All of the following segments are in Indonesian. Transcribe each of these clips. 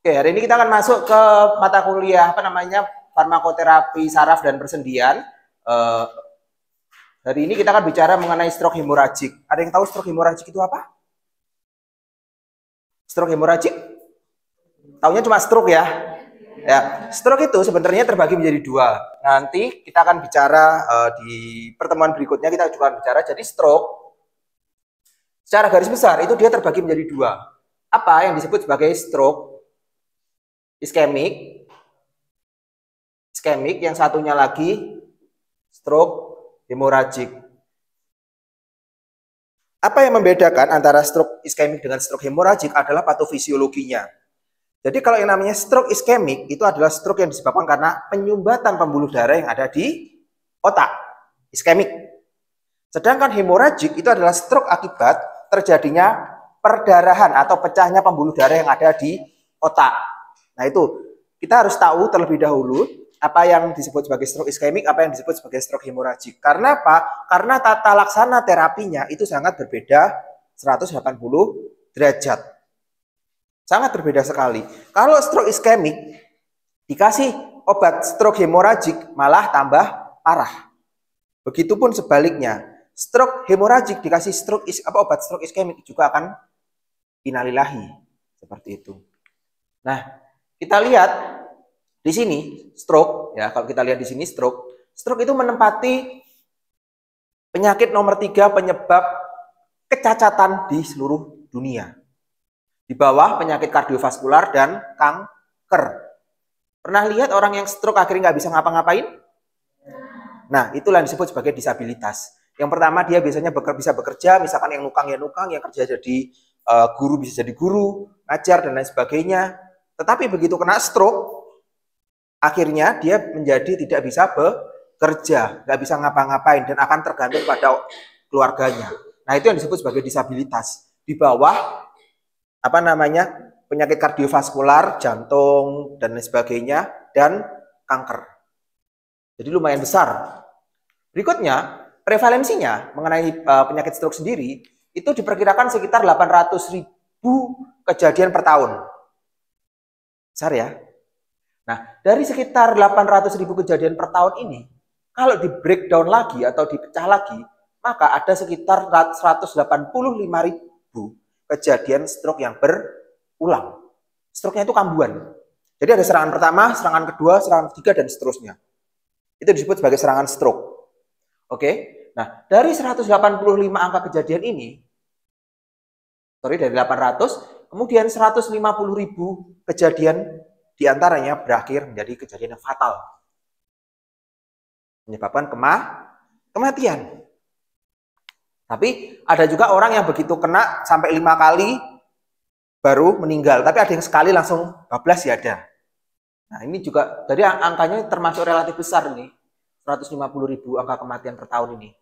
Oke, hari ini kita akan masuk ke mata kuliah farmakoterapi saraf dan persendian. Hari ini kita akan bicara mengenai stroke hemoragik. Ada yang tahu stroke hemoragik itu apa? Stroke hemoragik? Taunya cuma stroke ya. Ya, stroke itu sebenarnya terbagi menjadi dua. Nanti kita akan bicara di pertemuan berikutnya, kita juga akan bicara. Jadi stroke secara garis besar itu dia terbagi menjadi dua. Apa yang disebut sebagai stroke iskemik, yang satunya lagi stroke hemoragik. Apa yang membedakan antara stroke iskemik dengan stroke hemoragik adalah patofisiologinya. Jadi kalau yang namanya stroke iskemik itu adalah stroke yang disebabkan karena penyumbatan pembuluh darah yang ada di otak, iskemik. Sedangkan hemoragik itu adalah stroke akibat terjadinya perdarahan atau pecahnya pembuluh darah yang ada di otak. Nah itu, kita harus tahu terlebih dahulu apa yang disebut sebagai stroke iskemik, apa yang disebut sebagai stroke hemoragik. Karena apa? Karena tata laksana terapinya itu sangat berbeda 180 derajat. Sangat berbeda sekali. Kalau stroke iskemik dikasih obat stroke hemoragik malah tambah parah. Begitupun sebaliknya, stroke hemoragik dikasih obat stroke iskemik juga akan innalillahi seperti itu. Nah, kita lihat di sini stroke ya, kalau kita lihat di sini stroke itu menempati penyakit nomor 3 penyebab kecacatan di seluruh dunia. Di bawah penyakit kardiovaskular dan kanker. Pernah lihat orang yang stroke akhirnya nggak bisa ngapa-ngapain? Nah, itulah yang disebut sebagai disabilitas. Yang pertama dia biasanya bisa bekerja, misalkan yang nukang ya nukang, yang kerja jadi guru bisa jadi guru, ngajar dan lain sebagainya. Tetapi begitu kena stroke, akhirnya dia menjadi tidak bisa bekerja, nggak bisa ngapa-ngapain, dan akan tergantung pada keluarganya. Nah itu yang disebut sebagai disabilitas. Di bawah penyakit kardiovaskular, jantung dan lain sebagainya, dan kanker. Jadi lumayan besar. Berikutnya, prevalensinya mengenai penyakit stroke sendiri itu diperkirakan sekitar 800.000 kejadian per tahun. Besar ya. Nah, dari sekitar 800.000 kejadian per tahun ini, kalau di breakdown lagi atau dipecah lagi, maka ada sekitar 185.000 kejadian stroke yang berulang. Stroke-nya itu kambuhan. Jadi ada serangan pertama, serangan kedua, serangan ketiga, dan seterusnya. Itu disebut sebagai serangan stroke. Oke. Nah, dari 185 angka kejadian ini, dari 800, kemudian 150.000 kejadian diantaranya berakhir menjadi kejadian yang fatal. Menyebabkan kematian. Tapi ada juga orang yang begitu kena sampai 5 kali baru meninggal. Tapi ada yang sekali langsung bablas ya ada. Nah ini juga, dari angkanya termasuk relatif besar nih. 150.000 angka kematian per tahun ini.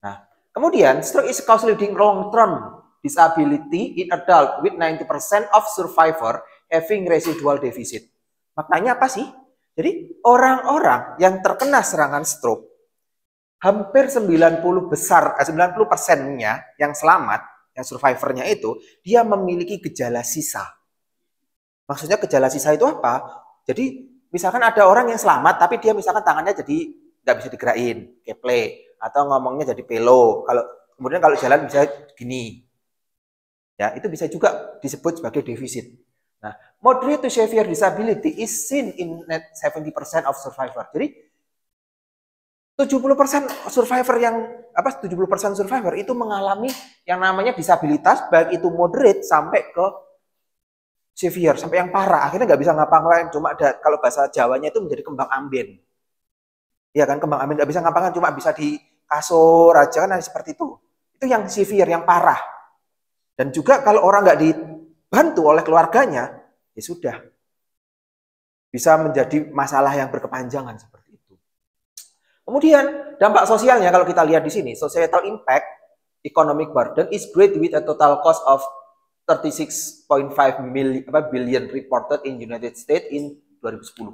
Nah, kemudian stroke is causally leading long-term disability in adult with 90% of survivor having residual deficit. Maknanya apa sih? Jadi orang-orang yang terkena serangan stroke, hampir 90%-nya yang selamat, yang survivornya itu, dia memiliki gejala sisa. Maksudnya gejala sisa itu apa? Jadi misalkan ada orang yang selamat, tapi dia misalkan tangannya jadi nggak bisa digerakin, keple, atau ngomongnya jadi pelo. Kemudian kalau jalan bisa gini. Ya, itu bisa juga disebut sebagai defisit. Nah, moderate to severe disability is seen in 70% of survivor. Jadi 70% survivor 70% survivor itu mengalami yang namanya disabilitas, baik itu moderate sampai ke severe, sampai yang parah. Akhirnya nggak bisa ngapa-ngapain, cuma ada, kalau bahasa Jawanya itu menjadi kembang ambien. Ya kan, kembang ambien nggak bisa ngapa-ngapain, cuma bisa di kasur aja kan, seperti itu. Itu yang severe, yang parah. Dan juga kalau orang nggak dibantu oleh keluarganya, ya sudah. Bisa menjadi masalah yang berkepanjangan seperti itu. Kemudian dampak sosialnya kalau kita lihat di sini, societal impact, economic burden is great with a total cost of 36.5 billion reported in United States in 2010.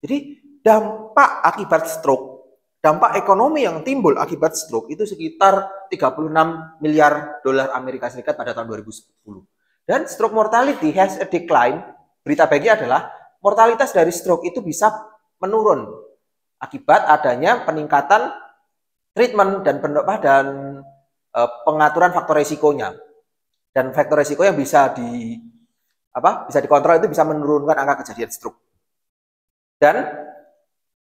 Jadi dampak akibat stroke, dampak ekonomi yang timbul akibat stroke itu sekitar 36 miliar dolar Amerika Serikat pada tahun 2010. Dan stroke mortality has a decline. Berita baiknya adalah mortalitas dari stroke itu bisa menurun akibat adanya peningkatan treatment dan pengaturan faktor resikonya. Dan faktor resiko yang bisa dikontrol itu bisa menurunkan angka kejadian stroke. Dan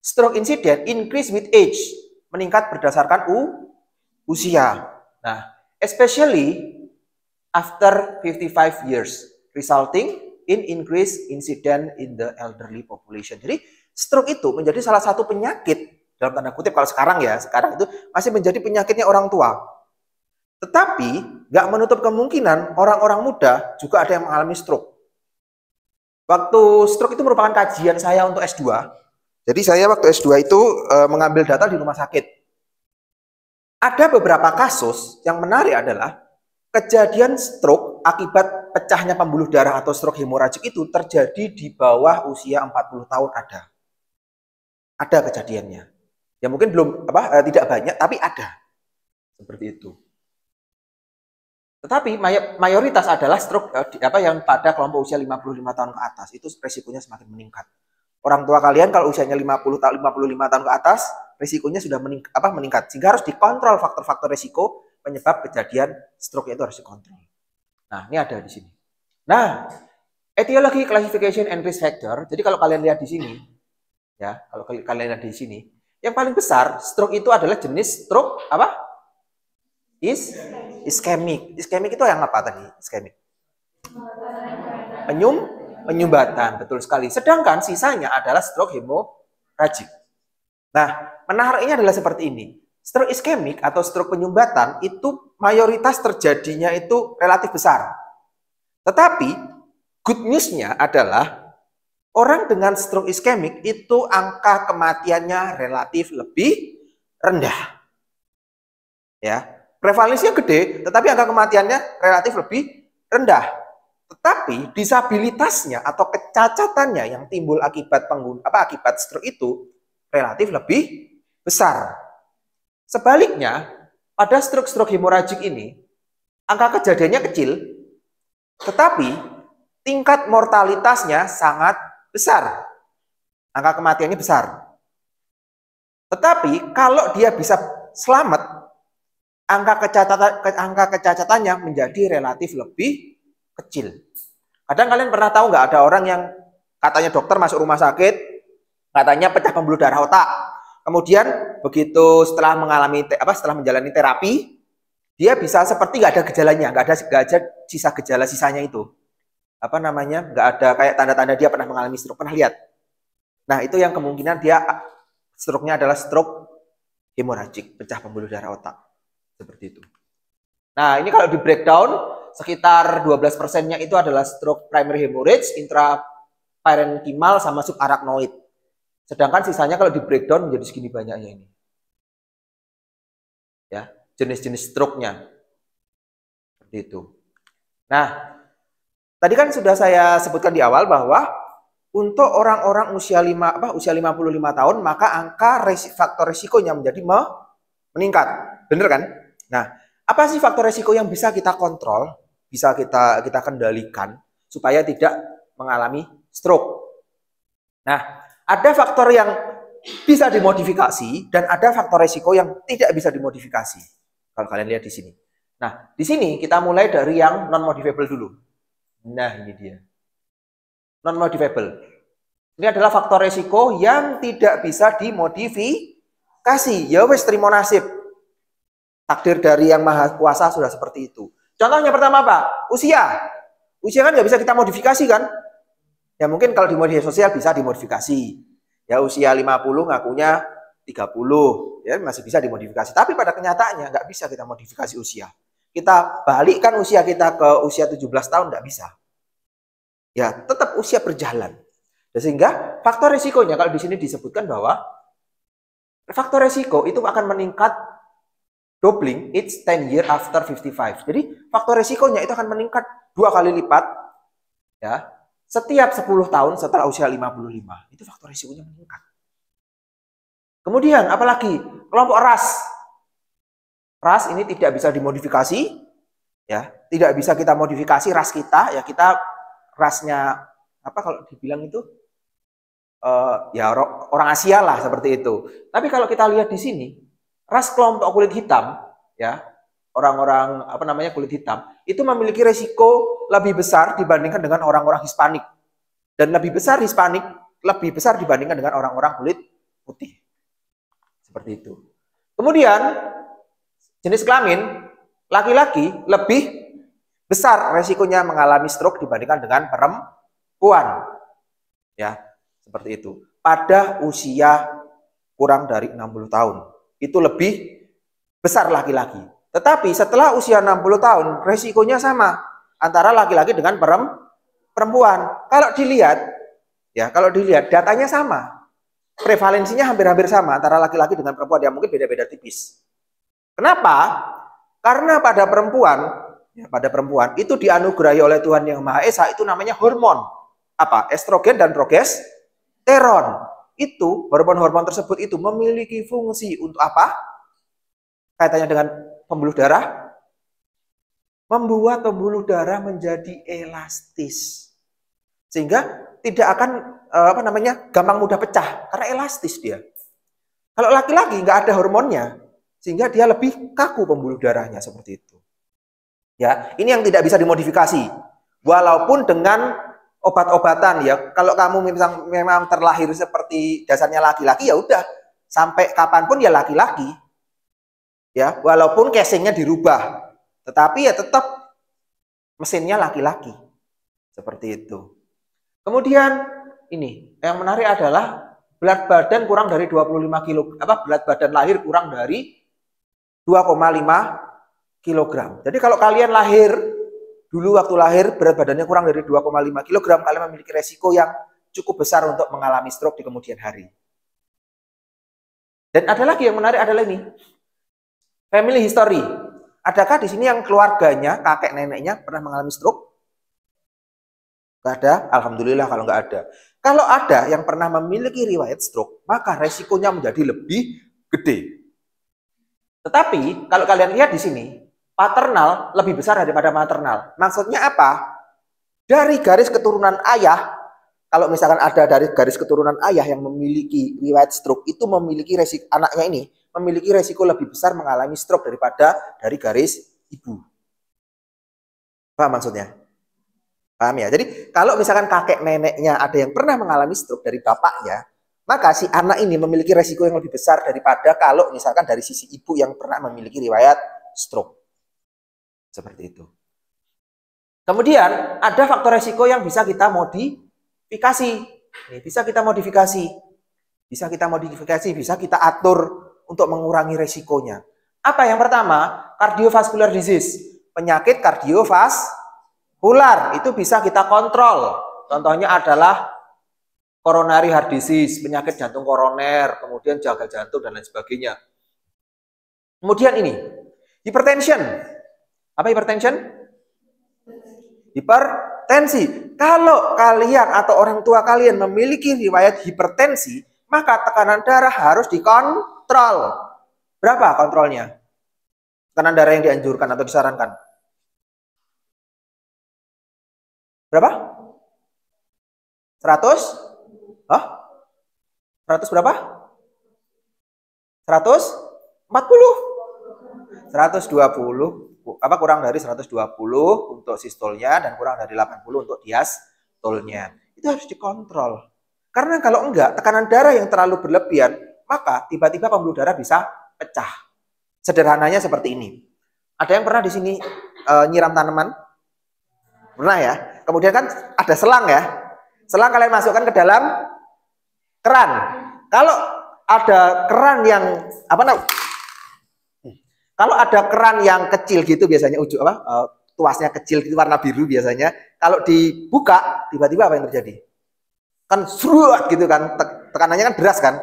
stroke incident increase with age, meningkat berdasarkan usia. Nah, especially after 55 years, resulting in increased incident in the elderly population. Jadi, stroke itu menjadi salah satu penyakit, dalam tanda kutip kalau sekarang itu masih menjadi penyakitnya orang tua. Tetapi, nggak menutup kemungkinan orang-orang muda juga ada yang mengalami stroke. Waktu stroke itu merupakan kajian saya untuk S2. Jadi saya waktu S2 itu mengambil data di rumah sakit. Ada beberapa kasus yang menarik adalah kejadian stroke akibat pecahnya pembuluh darah atau stroke hemoragik itu terjadi di bawah usia 40 tahun ada. Ada kejadiannya. Ya mungkin belum tidak banyak tapi ada. Seperti itu. Tetapi mayoritas adalah stroke yang pada kelompok usia 55 tahun ke atas. Itu resikonya semakin meningkat. Orang tua kalian kalau usianya 55 tahun ke atas, risikonya sudah meningkat. Sehingga harus dikontrol faktor-faktor risiko penyebab kejadian stroke itu harus dikontrol. Nah, ini ada di sini. Nah, etiologi, classification, and risk factor. Jadi kalau kalian lihat di sini, ya, kalau kalian lihat di sini, yang paling besar stroke itu adalah jenis stroke iskemik. Iskemik itu yang apa tadi? Iskemik. Penyumbatan, betul sekali. Sedangkan sisanya adalah stroke hemoragik. Nah, menariknya adalah seperti ini. Stroke iskemik atau stroke penyumbatan itu mayoritas terjadinya itu relatif besar. Tetapi good news-nya adalah orang dengan stroke iskemik itu angka kematiannya relatif lebih rendah. Ya, prevalensinya gede, tetapi angka kematiannya relatif lebih rendah. Tetapi disabilitasnya atau kecacatannya yang timbul akibat akibat stroke itu relatif lebih besar. Sebaliknya, pada stroke hemoragik ini angka kejadiannya kecil, tetapi tingkat mortalitasnya sangat besar. Angka kematiannya besar. Tetapi kalau dia bisa selamat, angka kecacatannya menjadi relatif lebih kecil. Kadang kalian pernah tahu nggak ada orang yang katanya dokter masuk rumah sakit, katanya pecah pembuluh darah otak. Kemudian begitu setelah menjalani terapi, dia bisa seperti nggak ada gejalanya, nggak ada sisa gejala sisanya itu. Nggak ada kayak tanda-tanda dia pernah mengalami stroke. Pernah lihat? Nah, itu yang kemungkinan dia stroke-nya adalah stroke hemoragik, pecah pembuluh darah otak. Seperti itu. Nah, ini kalau di breakdown, sekitar 12%-nya itu adalah stroke primary hemorrhage, intraparenchymal sama subarachnoid. Sedangkan sisanya kalau di breakdown menjadi segini banyaknya ini. Ya, jenis-jenis stroke-nya. Seperti itu. Nah, tadi kan sudah saya sebutkan di awal bahwa untuk orang-orang usia 55 tahun, maka angka faktor risikonya menjadi meningkat. Benar kan? Nah, apa sih faktor risiko yang bisa kita kontrol, bisa kita kendalikan supaya tidak mengalami stroke? Nah, ada faktor yang bisa dimodifikasi dan ada faktor risiko yang tidak bisa dimodifikasi. Kalau kalian lihat di sini. Nah, di sini kita mulai dari yang non-modifiable dulu. Nah, ini dia. Non-modifiable. Ini adalah faktor risiko yang tidak bisa dimodifikasi. Ya wes, terima nasib. Takdir dari Yang Maha Kuasa sudah seperti itu. Contohnya pertama apa? Usia. Usia kan nggak bisa kita modifikasi kan? Ya mungkin kalau di media sosial bisa dimodifikasi. Ya usia 50 ngakunya 30. Ya masih bisa dimodifikasi. Tapi pada kenyataannya nggak bisa kita modifikasi usia. Kita balikkan usia kita ke usia 17 tahun nggak bisa. Ya tetap usia berjalan. Sehingga faktor risikonya kalau di sini disebutkan bahwa faktor risiko itu akan meningkat doubling each 10 year after 55. Jadi faktor risikonya itu akan meningkat 2 kali lipat ya setiap 10 tahun setelah usia 55. Itu faktor risikonya meningkat. Kemudian apalagi kelompok ras. Ras ini tidak bisa dimodifikasi, ya, tidak bisa kita modifikasi ras kita, ya kita rasnya apa kalau dibilang itu ya orang Asia lah seperti itu. Tapi kalau kita lihat di sini, ras kelompok kulit hitam, ya orang-orang apa namanya kulit hitam itu memiliki resiko lebih besar dibandingkan dengan orang-orang Hispanik, dan lebih besar Hispanik lebih besar dibandingkan dengan orang-orang kulit putih. Seperti itu. Kemudian jenis kelamin laki-laki lebih besar resikonya mengalami stroke dibandingkan dengan perempuan. Ya, seperti itu. Pada usia kurang dari 60 tahun. Itu lebih besar laki-laki. Tetapi setelah usia 60 tahun, resikonya sama antara laki-laki dengan perempuan. Kalau dilihat, ya, kalau dilihat datanya sama. Prevalensinya hampir-hampir sama antara laki-laki dengan perempuan, yang mungkin beda-beda tipis. Kenapa? Karena pada perempuan itu dianugerahi oleh Tuhan Yang Maha Esa, itu namanya hormon apa? Estrogen dan progesteron. Itu hormon-hormon tersebut itu memiliki fungsi untuk apa? Kaitannya dengan pembuluh darah, membuat pembuluh darah menjadi elastis, sehingga tidak akan gampang mudah pecah karena elastis dia. Kalau laki-laki nggak ada hormonnya, sehingga dia lebih kaku pembuluh darahnya seperti itu. Ya, ini yang tidak bisa dimodifikasi. Walaupun dengan obat-obatan, ya, kalau kamu memang terlahir seperti dasarnya laki-laki, ya udah sampai kapanpun ya laki-laki. Ya, walaupun casingnya dirubah, tetapi ya tetap mesinnya laki-laki. Seperti itu. Kemudian ini yang menarik adalah berat badan kurang dari 25 kg, berat badan lahir kurang dari 2,5 kg. Jadi kalau kalian lahir dulu waktu lahir berat badannya kurang dari 2,5 kg, kalian memiliki resiko yang cukup besar untuk mengalami stroke di kemudian hari. Dan ada lagi yang menarik adalah ini. Family history. Adakah di sini yang keluarganya, kakek neneknya pernah mengalami stroke? Nggak ada? Alhamdulillah kalau nggak ada. Kalau ada yang pernah memiliki riwayat stroke, maka resikonya menjadi lebih gede. Tetapi kalau kalian lihat di sini, paternal lebih besar daripada maternal. Maksudnya apa? Dari garis keturunan ayah, kalau misalkan ada dari garis keturunan ayah yang memiliki riwayat stroke, itu memiliki resiko, anaknya ini memiliki resiko lebih besar mengalami stroke daripada dari garis ibu. Paham maksudnya? Paham ya? Jadi kalau misalkan kakek neneknya ada yang pernah mengalami stroke dari bapaknya, maka si anak ini memiliki resiko yang lebih besar daripada kalau misalkan dari sisi ibu yang pernah memiliki riwayat stroke. Seperti itu. Kemudian ada faktor resiko yang bisa kita modifikasi. Bisa kita modifikasi. Bisa kita modifikasi, bisa kita atur untuk mengurangi resikonya. Apa yang pertama? Cardiovascular disease. Penyakit kardiovaskular itu bisa kita kontrol. Contohnya adalah coronary heart disease, penyakit jantung koroner, kemudian gagal jantung dan lain sebagainya. Kemudian ini, hipertension. Apa hipertension? Hipertensi. Kalau kalian atau orang tua kalian memiliki riwayat hipertensi, maka tekanan darah harus dikontrol. Berapa kontrolnya? Tekanan darah yang dianjurkan atau disarankan? Berapa? 100? 100 berapa? 140? 120. Kurang dari 120 untuk sistolnya dan kurang dari 80 untuk diastolnya. Itu harus dikontrol. Karena kalau enggak, tekanan darah yang terlalu berlebihan, maka tiba-tiba pembuluh darah bisa pecah. Sederhananya seperti ini. Ada yang pernah di sini nyiram tanaman? Pernah ya? Kemudian kan ada selang ya. Selang kalian masukkan ke dalam keran. Kalau ada keran yang kalau ada keran yang kecil gitu biasanya tuasnya kecil gitu warna biru biasanya. Kalau dibuka tiba-tiba apa yang terjadi? Kan seruat gitu kan, tekanannya kan deras kan.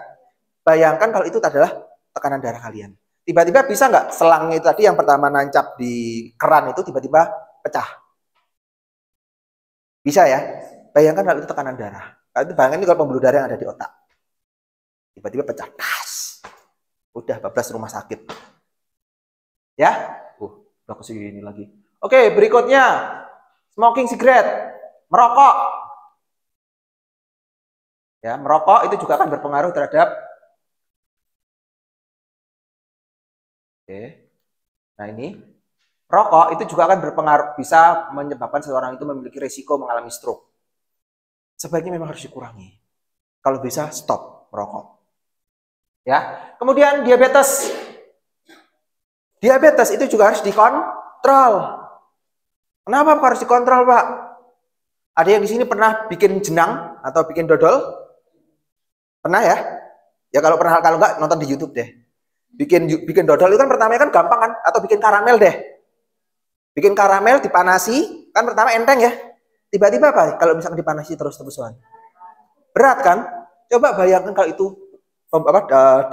Bayangkan kalau itu adalah tekanan darah kalian. Tiba-tiba bisa nggak selangnya itu tadi yang pertama nancap di keran itu tiba-tiba pecah? Bisa ya? Bayangkan kalau itu tekanan darah. Kalau itu bayangkan ini kalau pembuluh darah yang ada di otak. Tiba-tiba pecah. Tas. Udah bablas rumah sakit. Ya? Udah ke sini lagi. Oke, berikutnya. Smoking cigarette. Merokok. Ya, merokok itu juga akan berpengaruh terhadap. Oke. Nah, ini. Rokok itu juga akan berpengaruh, bisa menyebabkan seseorang itu memiliki risiko mengalami stroke. Sebaiknya memang harus dikurangi. Kalau bisa stop merokok. Ya. Kemudian diabetes. Diabetes itu juga harus dikontrol. Kenapa harus dikontrol, Pak? Ada yang di sini pernah bikin jenang atau bikin dodol? Pernah ya? Ya kalau pernah, kalau enggak nonton di YouTube deh. Bikin dodol itu kan pertamanya kan gampang kan? Atau bikin karamel deh. Bikin karamel dipanasi, kan pertama enteng ya. Tiba-tiba apa? Kalau misalkan dipanasi terus-terusan. Berat kan? Coba bayangkan kalau itu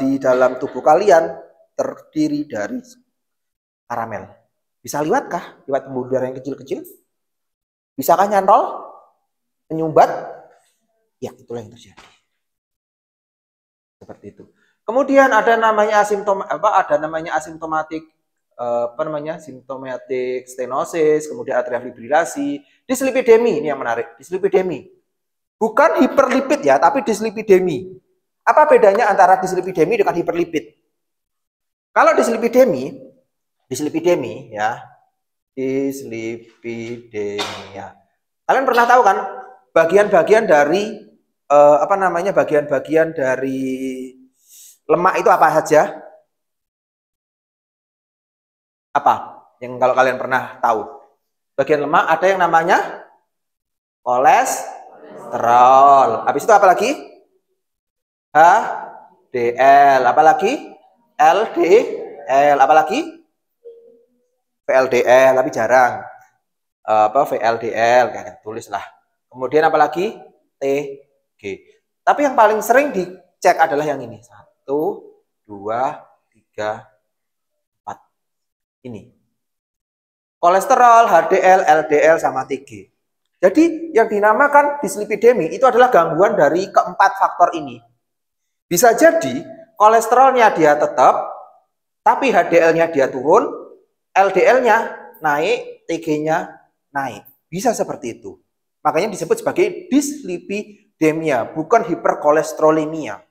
di dalam tubuh kalian terdiri dari karamel. Bisa liwatkah? Liwat pembuluh darah yang kecil-kecil? Bisakah nyantol? Menyumbat? Ya, itulah yang terjadi. Seperti itu. Kemudian ada namanya asimptomatik symptomatic stenosis, kemudian atrial fibrilasi, dislipidemi, ini yang menarik, dislipidemi. Bukan hiperlipid ya, tapi dislipidemi. Apa bedanya antara dislipidemi dengan hiperlipid? Kalau dislipidemi ya, dislipidemia. Kalian pernah tahu kan bagian-bagian dari bagian-bagian dari lemak itu apa saja? Apa yang kalau kalian pernah tahu? Bagian lemak ada yang namanya kolesterol. Habis itu apa lagi? HDL. Apa lagi? LDL. Apa lagi? VLDL, tapi jarang. VLDL, kayak tulislah. Kemudian apa lagi? TG. Tapi yang paling sering dicek adalah yang ini. 1, 2, 3, 4. Ini. Kolesterol, HDL, LDL, sama TG. Jadi yang dinamakan dislipidemi itu adalah gangguan dari keempat faktor ini. Bisa jadi kolesterolnya dia tetap, tapi HDL-nya dia turun, LDL-nya naik, TG-nya naik. Bisa seperti itu. Makanya disebut sebagai dislipidemia, bukan hiperkolesterolemia.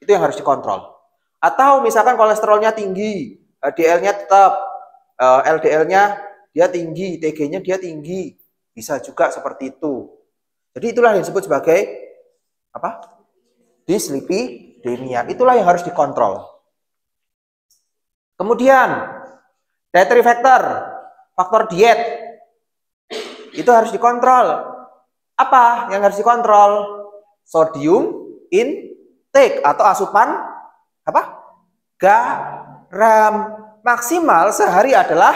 Itu yang harus dikontrol. Atau misalkan kolesterolnya tinggi, HDL-nya tetap, LDL-nya dia tinggi, TG-nya dia tinggi. Bisa juga seperti itu. Jadi itulah yang disebut sebagai apa? Dislipidemia. Itulah yang harus dikontrol. Kemudian dietary factor, faktor diet. Itu harus dikontrol. Apa yang harus dikontrol? Sodium intake atau asupan apa? Garam. Maksimal sehari adalah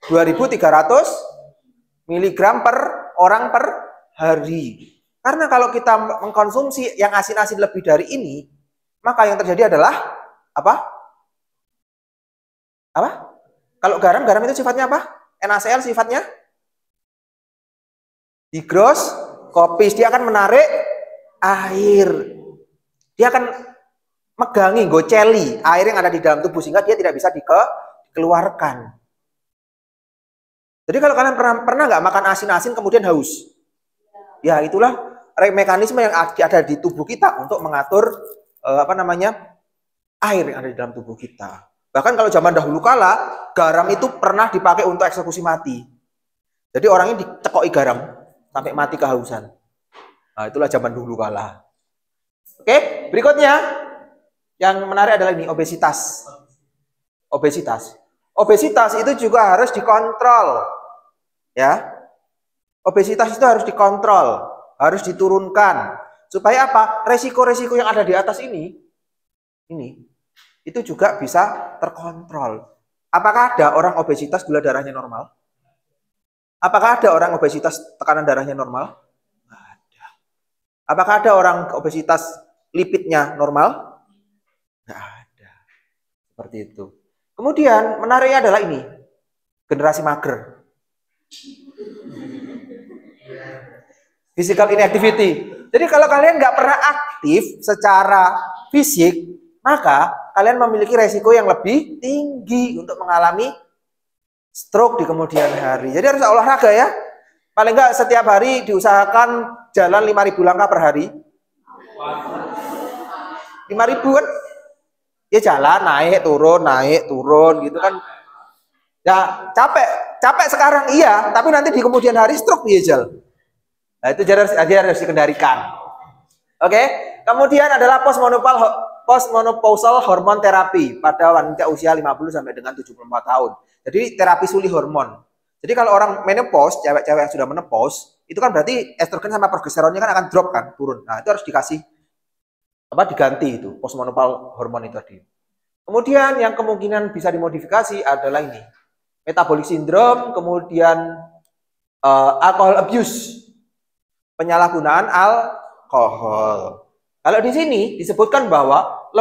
2.300 mg per orang per hari. Karena kalau kita mengkonsumsi yang asin-asin lebih dari ini, maka yang terjadi adalah apa? Apa? Kalau garam itu sifatnya apa? NaCl sifatnya higroskopis. Dia akan menarik air. Dia akan megangi, goceli air yang ada di dalam tubuh sehingga dia tidak bisa dikeluarkan. Jadi kalau kalian pernah nggak makan asin-asin kemudian haus? Ya itulah mekanisme yang ada di tubuh kita untuk mengatur air yang ada di dalam tubuh kita. Bahkan kalau zaman dahulu kala, garam itu pernah dipakai untuk eksekusi mati. Jadi orangnya dicekoki garam sampai mati kehausan. Nah, itulah zaman dulu kala. Oke, berikutnya yang menarik adalah ini, obesitas. Obesitas itu juga harus dikontrol. Ya. Obesitas itu harus dikontrol, harus diturunkan. Supaya apa? Resiko-resiko yang ada di atas ini itu juga bisa terkontrol. Apakah ada orang obesitas gula darahnya normal? Apakah ada orang obesitas tekanan darahnya normal? Nggak ada. Apakah ada orang obesitas lipidnya normal? Nggak ada. Seperti itu. Kemudian menariknya adalah ini, generasi mager. Physical inactivity. Jadi kalau kalian nggak pernah aktif secara fisik, maka kalian memiliki resiko yang lebih tinggi untuk mengalami stroke di kemudian hari. Jadi harus olahraga ya. Paling nggak setiap hari diusahakan jalan 5.000 langkah per hari. 5.000 kan? Ya jalan, naik, turun gitu kan. Ya capek sekarang iya, tapi nanti di kemudian hari stroke ya Jal. Nah itu harus dikendalikan. Oke, kemudian adalah postmenopausal hormon terapi pada wanita usia 50 sampai dengan 74 tahun. Jadi terapi suli hormon. Jadi kalau orang menopause, cewek-cewek yang sudah menopause, itu kan berarti estrogen sama progesteronnya kan akan drop kan, turun. Nah, itu harus diganti itu postmenopausal hormon itu tadi. Kemudian yang kemungkinan bisa dimodifikasi adalah ini. Metabolic syndrome, kemudian alcohol abuse. Penyalahgunaan alkohol. Kalau di sini disebutkan bahwa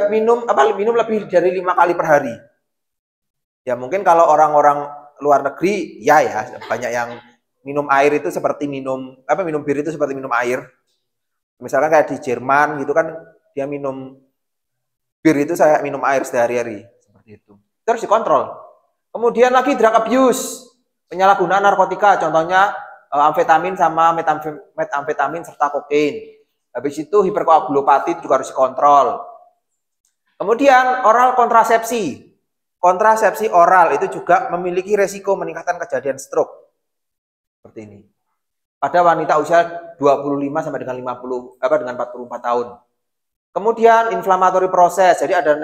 minum lebih dari 5 kali per hari. Ya mungkin kalau orang-orang luar negeri ya banyak yang minum air itu seperti minum bir itu seperti minum air. Misalkan kayak di Jerman gitu kan dia minum bir itu saya minum air sehari-hari seperti itu. Terus dikontrol. Kemudian lagi drug abuse, penyalahgunaan narkotika, contohnya amfetamin sama metamfetamin serta kokain. Habis itu hiperkoagulopati itu juga harus dikontrol. Kemudian oral kontrasepsi. Kontrasepsi oral itu juga memiliki resiko meningkatkan kejadian stroke. Seperti ini. Pada wanita usia 25 sampai dengan 44 tahun. Kemudian inflammatory proses. Jadi ada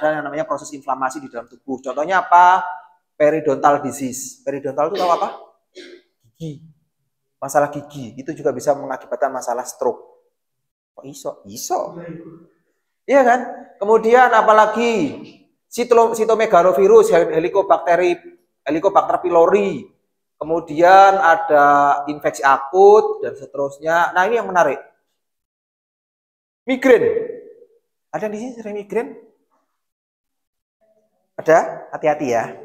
yang namanya proses inflamasi di dalam tubuh. Contohnya apa? Periodontal disease. Periodontal itu tahu apa? Gigi. Masalah gigi itu juga bisa mengakibatkan masalah stroke. Kok iso? Iya kan? Kemudian apalagi cytomegalovirus, Helicobacter pylori. Kemudian ada infeksi akut dan seterusnya. Nah, ini yang menarik. Migrain. Ada di sini sering migrain? Ada? Hati-hati ya.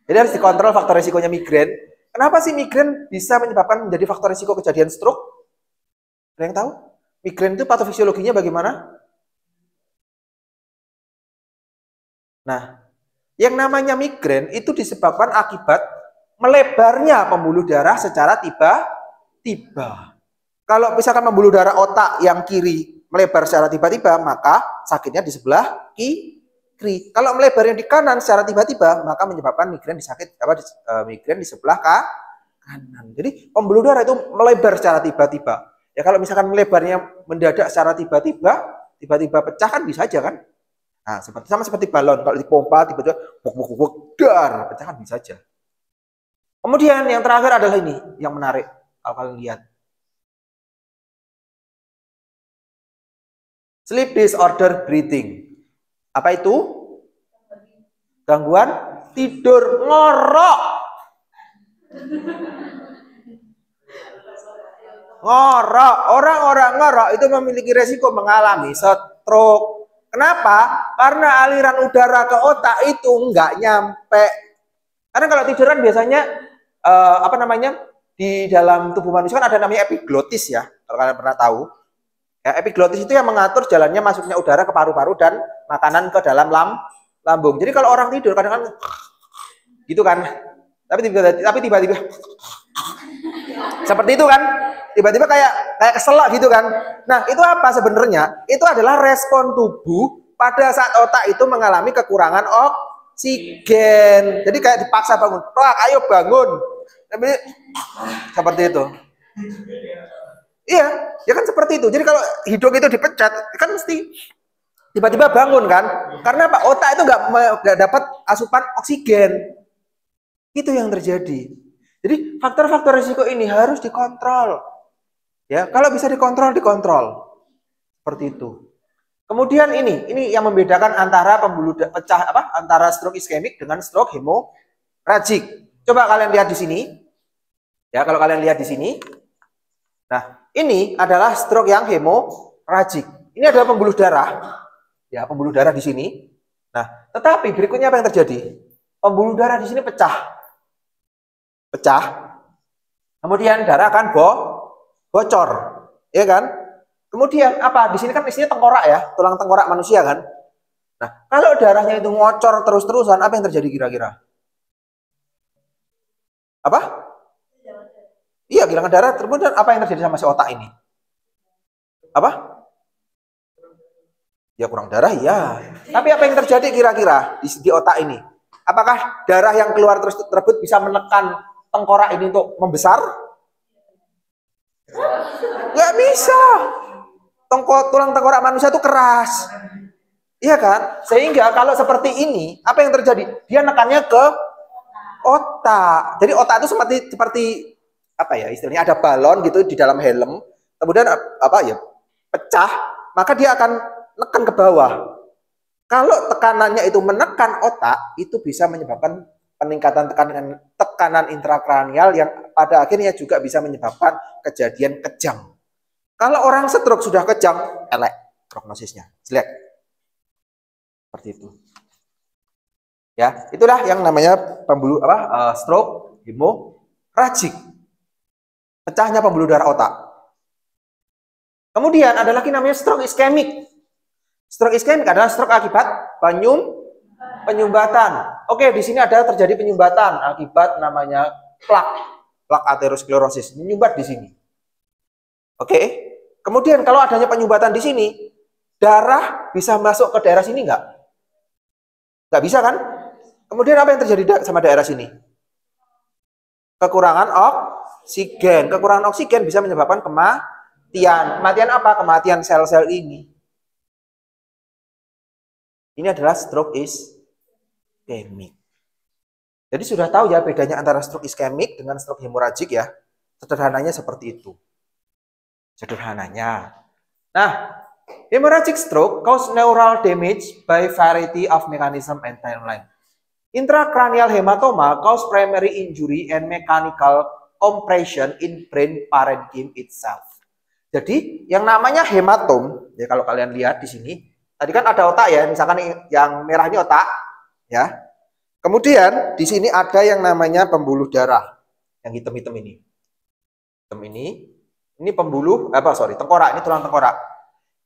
Jadi harus dikontrol faktor risikonya migrain. Kenapa sih migrain bisa menyebabkan menjadi faktor risiko kejadian stroke? Ada yang tahu? Migrain itu patofisiologinya bagaimana? Nah, yang namanya migrain itu disebabkan akibat melebarnya pembuluh darah secara tiba-tiba. Kalau misalkan pembuluh darah otak yang kiri melebar secara tiba-tiba, maka sakitnya di sebelah kiri. Kalau melebarnya di kanan secara tiba-tiba, maka menyebabkan migrain migrain di sebelah kanan. Jadi pembuluh darah itu melebar secara tiba-tiba. Ya kalau misalkan melebarnya mendadak secara tiba-tiba pecah kan bisa aja kan? Nah, sama seperti balon, kalau dipompa tiba-tiba dar, pecah kan bisa aja. Kemudian yang terakhir adalah ini, yang menarik kalau kalian lihat. Sleep disorder breathing. Apa itu? Gangguan tidur, ngorok. Orang-orang ngorok itu memiliki resiko mengalami stroke. Kenapa? Karena aliran udara ke otak itu nggak nyampe. Karena kalau tidur kan biasanya di dalam tubuh manusia kan ada namanya epiglottis ya. Kalau kalian pernah tahu. Ya, epiglottis itu yang mengatur jalannya masuknya udara ke paru-paru dan makanan ke dalam lambung. Jadi kalau orang tidur kadang-kadang gitu kan. Tapi tiba-tiba seperti itu kan. Tiba-tiba kayak keselak gitu kan. Nah, itu apa sebenarnya? Itu adalah respon tubuh pada saat otak itu mengalami kekurangan oksigen. Jadi kayak dipaksa bangun. Wah, ayo bangun. Tapi seperti itu. Iya, ya kan seperti itu. Jadi kalau hidung itu dipecat, kan mesti tiba-tiba bangun kan? Karena apa? Otak itu nggak dapat asupan oksigen. Itu yang terjadi. Jadi faktor-faktor risiko ini harus dikontrol. Ya, kalau bisa dikontrol. Seperti itu. Kemudian ini yang membedakan antara antara stroke iskemik dengan stroke hemoragik. Coba kalian lihat di sini. Ya, kalau kalian lihat di sini. Nah, ini adalah stroke yang hemoragik. Ini adalah pembuluh darah. Ya, pembuluh darah di sini. Nah, tetapi berikutnya apa yang terjadi? Pembuluh darah di sini pecah. Kemudian darah akan bocor, ya kan? Kemudian apa? Di sini kan isinya tengkorak ya, tulang tengkorak manusia kan. Nah, kalau darahnya itu ngocor terus-terusan, apa yang terjadi kira-kira? Apa? Iya, kehilangan darah. Kemudian apa yang terjadi sama si otak ini? Apa? Ya kurang darah, ya. Tapi apa yang terjadi kira-kira di otak ini? Apakah darah yang keluar terus tersebut bisa menekan tengkorak ini untuk membesar? Nggak bisa. Tulang tengkorak manusia itu keras. Iya kan? Sehingga kalau seperti ini, apa yang terjadi? Dia nekannya ke otak. Jadi otak itu seperti apa ya istilahnya, ada balon gitu di dalam helm. Kemudian apa ya? Pecah, maka dia akan nekan ke bawah. Kalau tekanannya itu menekan otak, itu bisa menyebabkan peningkatan tekanan intrakranial yang pada akhirnya juga bisa menyebabkan kejadian kejang. Kalau orang stroke sudah kejang, elek prognosisnya, jelek. Seperti itu. Ya, itulah yang namanya pembuluh stroke hemoragik. Pecahnya pembuluh darah otak. Kemudian ada lagi namanya stroke iskemik. Stroke iskemik adalah stroke akibat penyumbatan. Oke, di sini ada terjadi penyumbatan akibat namanya plak aterosklerosis, menyumbat di sini. Oke. Kemudian kalau adanya penyumbatan di sini, darah bisa masuk ke daerah sini nggak? Nggak bisa kan? Kemudian apa yang terjadi sama daerah sini? Kekurangan oksigen. Kekurangan oksigen bisa menyebabkan kematian. Kematian apa? Kematian sel-sel ini. Ini adalah stroke iskemik. Jadi sudah tahu ya bedanya antara stroke iskemik dengan stroke hemoragik ya. Sederhananya seperti itu. Sederhananya. Nah, hemorrhagic stroke cause neural damage by variety of mechanism and timeline. Intracranial hematoma cause primary injury and mechanical compression in brain parenchyma itself. Jadi yang namanya hematom, ya kalau kalian lihat di sini, tadi kan ada otak ya, misalkan yang merah ini otak, ya. Kemudian di sini ada yang namanya pembuluh darah, yang hitam-hitam ini. Hitam ini pembuluh, tengkorak, ini tulang tengkorak.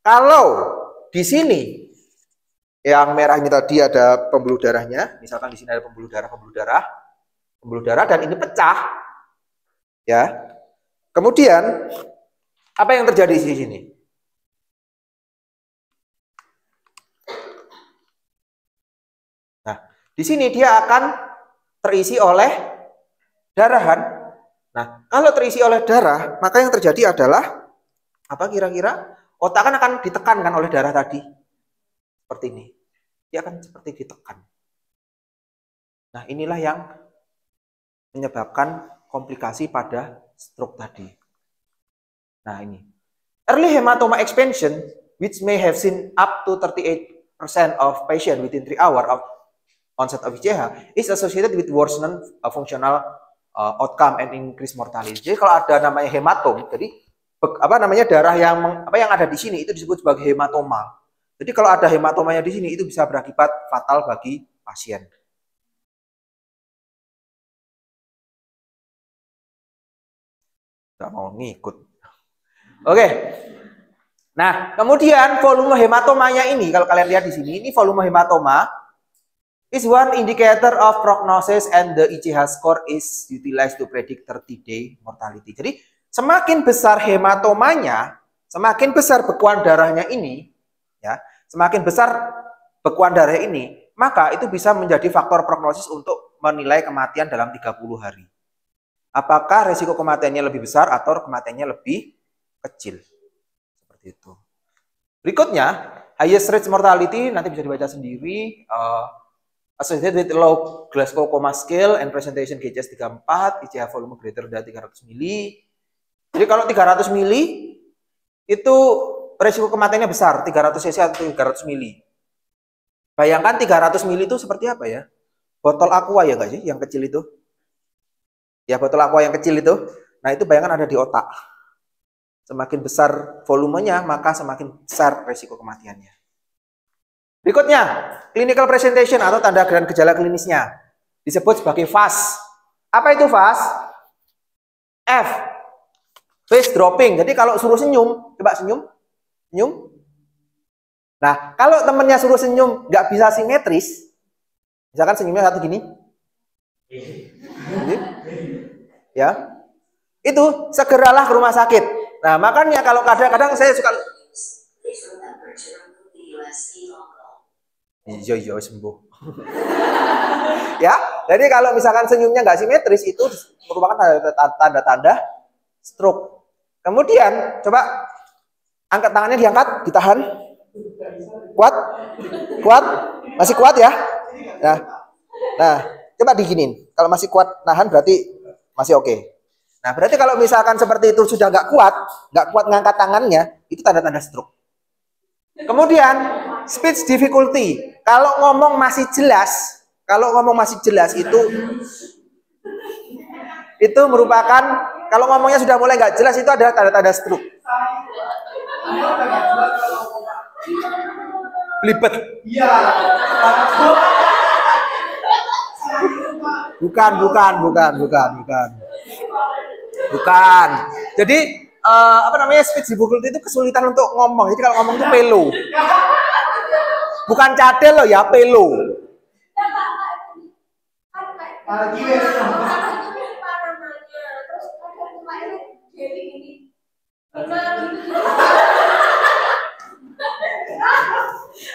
Kalau di sini yang merah ini tadi ada pembuluh darahnya, misalkan di sini ada pembuluh darah, dan ini pecah, ya. Kemudian apa yang terjadi di sini? Nah, di sini dia akan terisi oleh darah kan? Nah, kalau terisi oleh darah, maka yang terjadi adalah apa kira-kira? Otak akan ditekan kan oleh darah tadi. Seperti ini. Dia akan seperti ditekan. Nah, inilah yang menyebabkan komplikasi pada stroke tadi. Nah, ini. Early hematoma expansion, which may have seen up to 38% of patient within 3 hours of onset of ICH, is associated with worsened functional outcome and increased mortality. Jadi kalau ada namanya hematom, jadi darah yang ada di sini itu disebut sebagai hematoma. Jadi kalau ada hematomanya di sini itu bisa berakibat fatal bagi pasien. Gak mau ngikut. Oke. Nah, kemudian volume hematomanya ini kalau kalian lihat di sini, ini volume hematoma is one indicator of prognosis and the ICH score is utilized to predict 30-day mortality. Jadi semakin besar hematomanya, semakin besar bekuan darahnya ini, ya, semakin besar bekuan darah ini, maka itu bisa menjadi faktor prognosis untuk menilai kematian dalam 30 hari. Apakah resiko kematiannya lebih besar atau kematiannya lebih kecil? Seperti itu. Berikutnya, highest rate mortality nanti bisa dibaca sendiri. Associated with low Glasgow Coma Scale and presentation GCS 34, ICH volume greater than 300 mili. Jadi kalau 300 mili itu resiko kematiannya besar, 300 cc atau 300 mili. Bayangkan 300 mili itu seperti apa ya? Botol aqua ya nggak sih, yang kecil itu? Ya botol aqua yang kecil itu. Nah itu bayangkan ada di otak. Semakin besar volumenya, maka semakin besar resiko kematiannya. Berikutnya, clinical presentation atau tanda dan gejala klinisnya disebut sebagai FAS. Apa itu FAS? F. Face dropping. Jadi kalau suruh senyum, coba senyum. Senyum. Nah, kalau temennya suruh senyum nggak bisa simetris, misalkan senyumnya satu gini. Gini. Ya. Itu segeralah ke rumah sakit. Nah, makanya kalau kadang-kadang saya suka iya sembuh. Ya, jadi kalau misalkan senyumnya nggak simetris itu merupakan tanda-tanda stroke. Kemudian coba angkat tangannya, diangkat, ditahan. Kuat? Kuat? Masih kuat ya? Nah, coba diginin. Kalau masih kuat nahan berarti masih oke. Nah, berarti kalau misalkan seperti itu sudah nggak kuat ngangkat tangannya, itu tanda-tanda stroke. Kemudian speech difficulty. Kalau ngomong masih jelas itu merupakan, kalau ngomongnya sudah mulai nggak jelas itu adalah tanda-tanda stroke. Belibet. Iya. Bukan. Jadi speech difficulty itu kesulitan untuk ngomong. Jadi kalau ngomong itu pelo. Bukan cadel loh ya, pelo.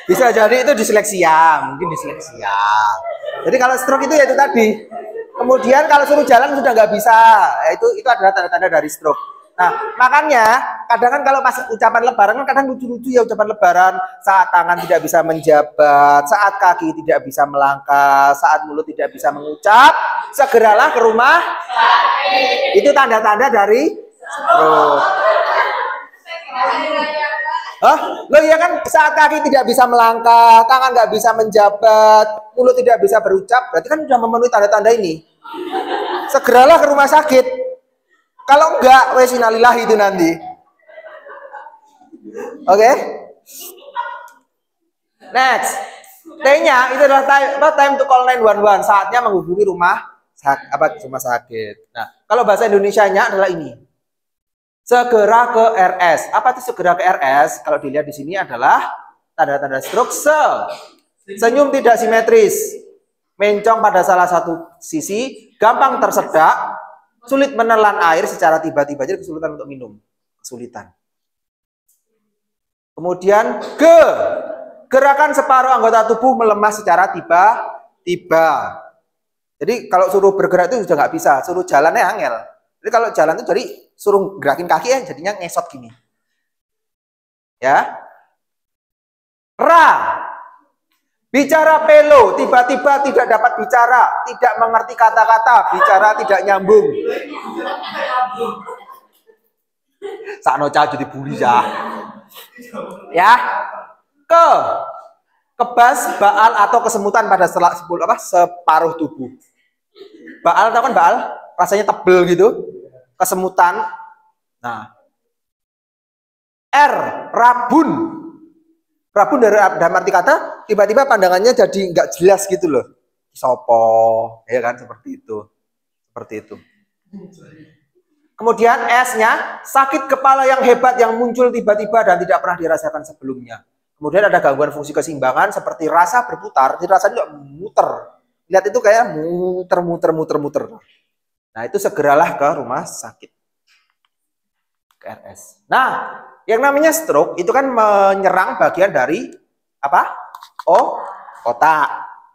Bisa jadi itu disleksia, mungkin disleksia. Jadi kalau stroke itu ya itu tadi. Kemudian kalau suruh jalan sudah nggak bisa, itu adalah tanda-tanda dari stroke. Nah, makanya kadang kan kalau pas ucapan lebaran kan kadang lucu-lucu ya ucapan lebaran, saat tangan tidak bisa menjabat, saat kaki tidak bisa melangkah, saat mulut tidak bisa mengucap, segeralah ke rumah. Itu tanda-tanda dari stroke. Loh iya kan, saat kaki tidak bisa melangkah, tangan nggak bisa menjabat, mulut tidak bisa berucap, berarti kan sudah memenuhi tanda-tanda ini. Segeralah ke rumah sakit. Kalau enggak, wes innalillahi itu nanti. Oke? Next. T-nya itu adalah time to call 911, saatnya menghubungi rumah sakit. Nah, kalau bahasa Indonesianya adalah ini. Segera ke RS. Apa itu segera ke RS? Kalau dilihat di sini adalah tanda-tanda stroke. Senyum tidak simetris, mencong pada salah satu sisi, gampang tersedak, sulit menelan air secara tiba-tiba, jadi kesulitan untuk minum, kesulitan. Kemudian gerakan separuh anggota tubuh melemah secara tiba-tiba. Jadi kalau suruh bergerak itu sudah nggak bisa, suruh jalannya angel. Jadi kalau jalan itu jadi suruh gerakin kaki ya jadinya ngesot gini. Ya. Bicara pelo, tiba-tiba tidak dapat bicara, tidak mengerti kata-kata, bicara tidak nyambung. Sakno cah jadi buli ya. Ya. Kebas, baal atau kesemutan pada separuh tubuh. Baal tahu kan baal? Rasanya tebel gitu. Kesemutan. Nah. Rabun. Rabun dalam arti kata tiba-tiba pandangannya jadi nggak jelas gitu loh. Sopo, ya kan seperti itu. Seperti itu. Kemudian S-nya sakit kepala yang hebat yang muncul tiba-tiba dan tidak pernah dirasakan sebelumnya. Kemudian ada gangguan fungsi keseimbangan seperti rasa berputar, jadi rasanya juga muter. Lihat itu kayak muter. Nah, itu segeralah ke rumah sakit. Ke RS. Nah, yang namanya stroke itu kan menyerang bagian dari apa? Otak.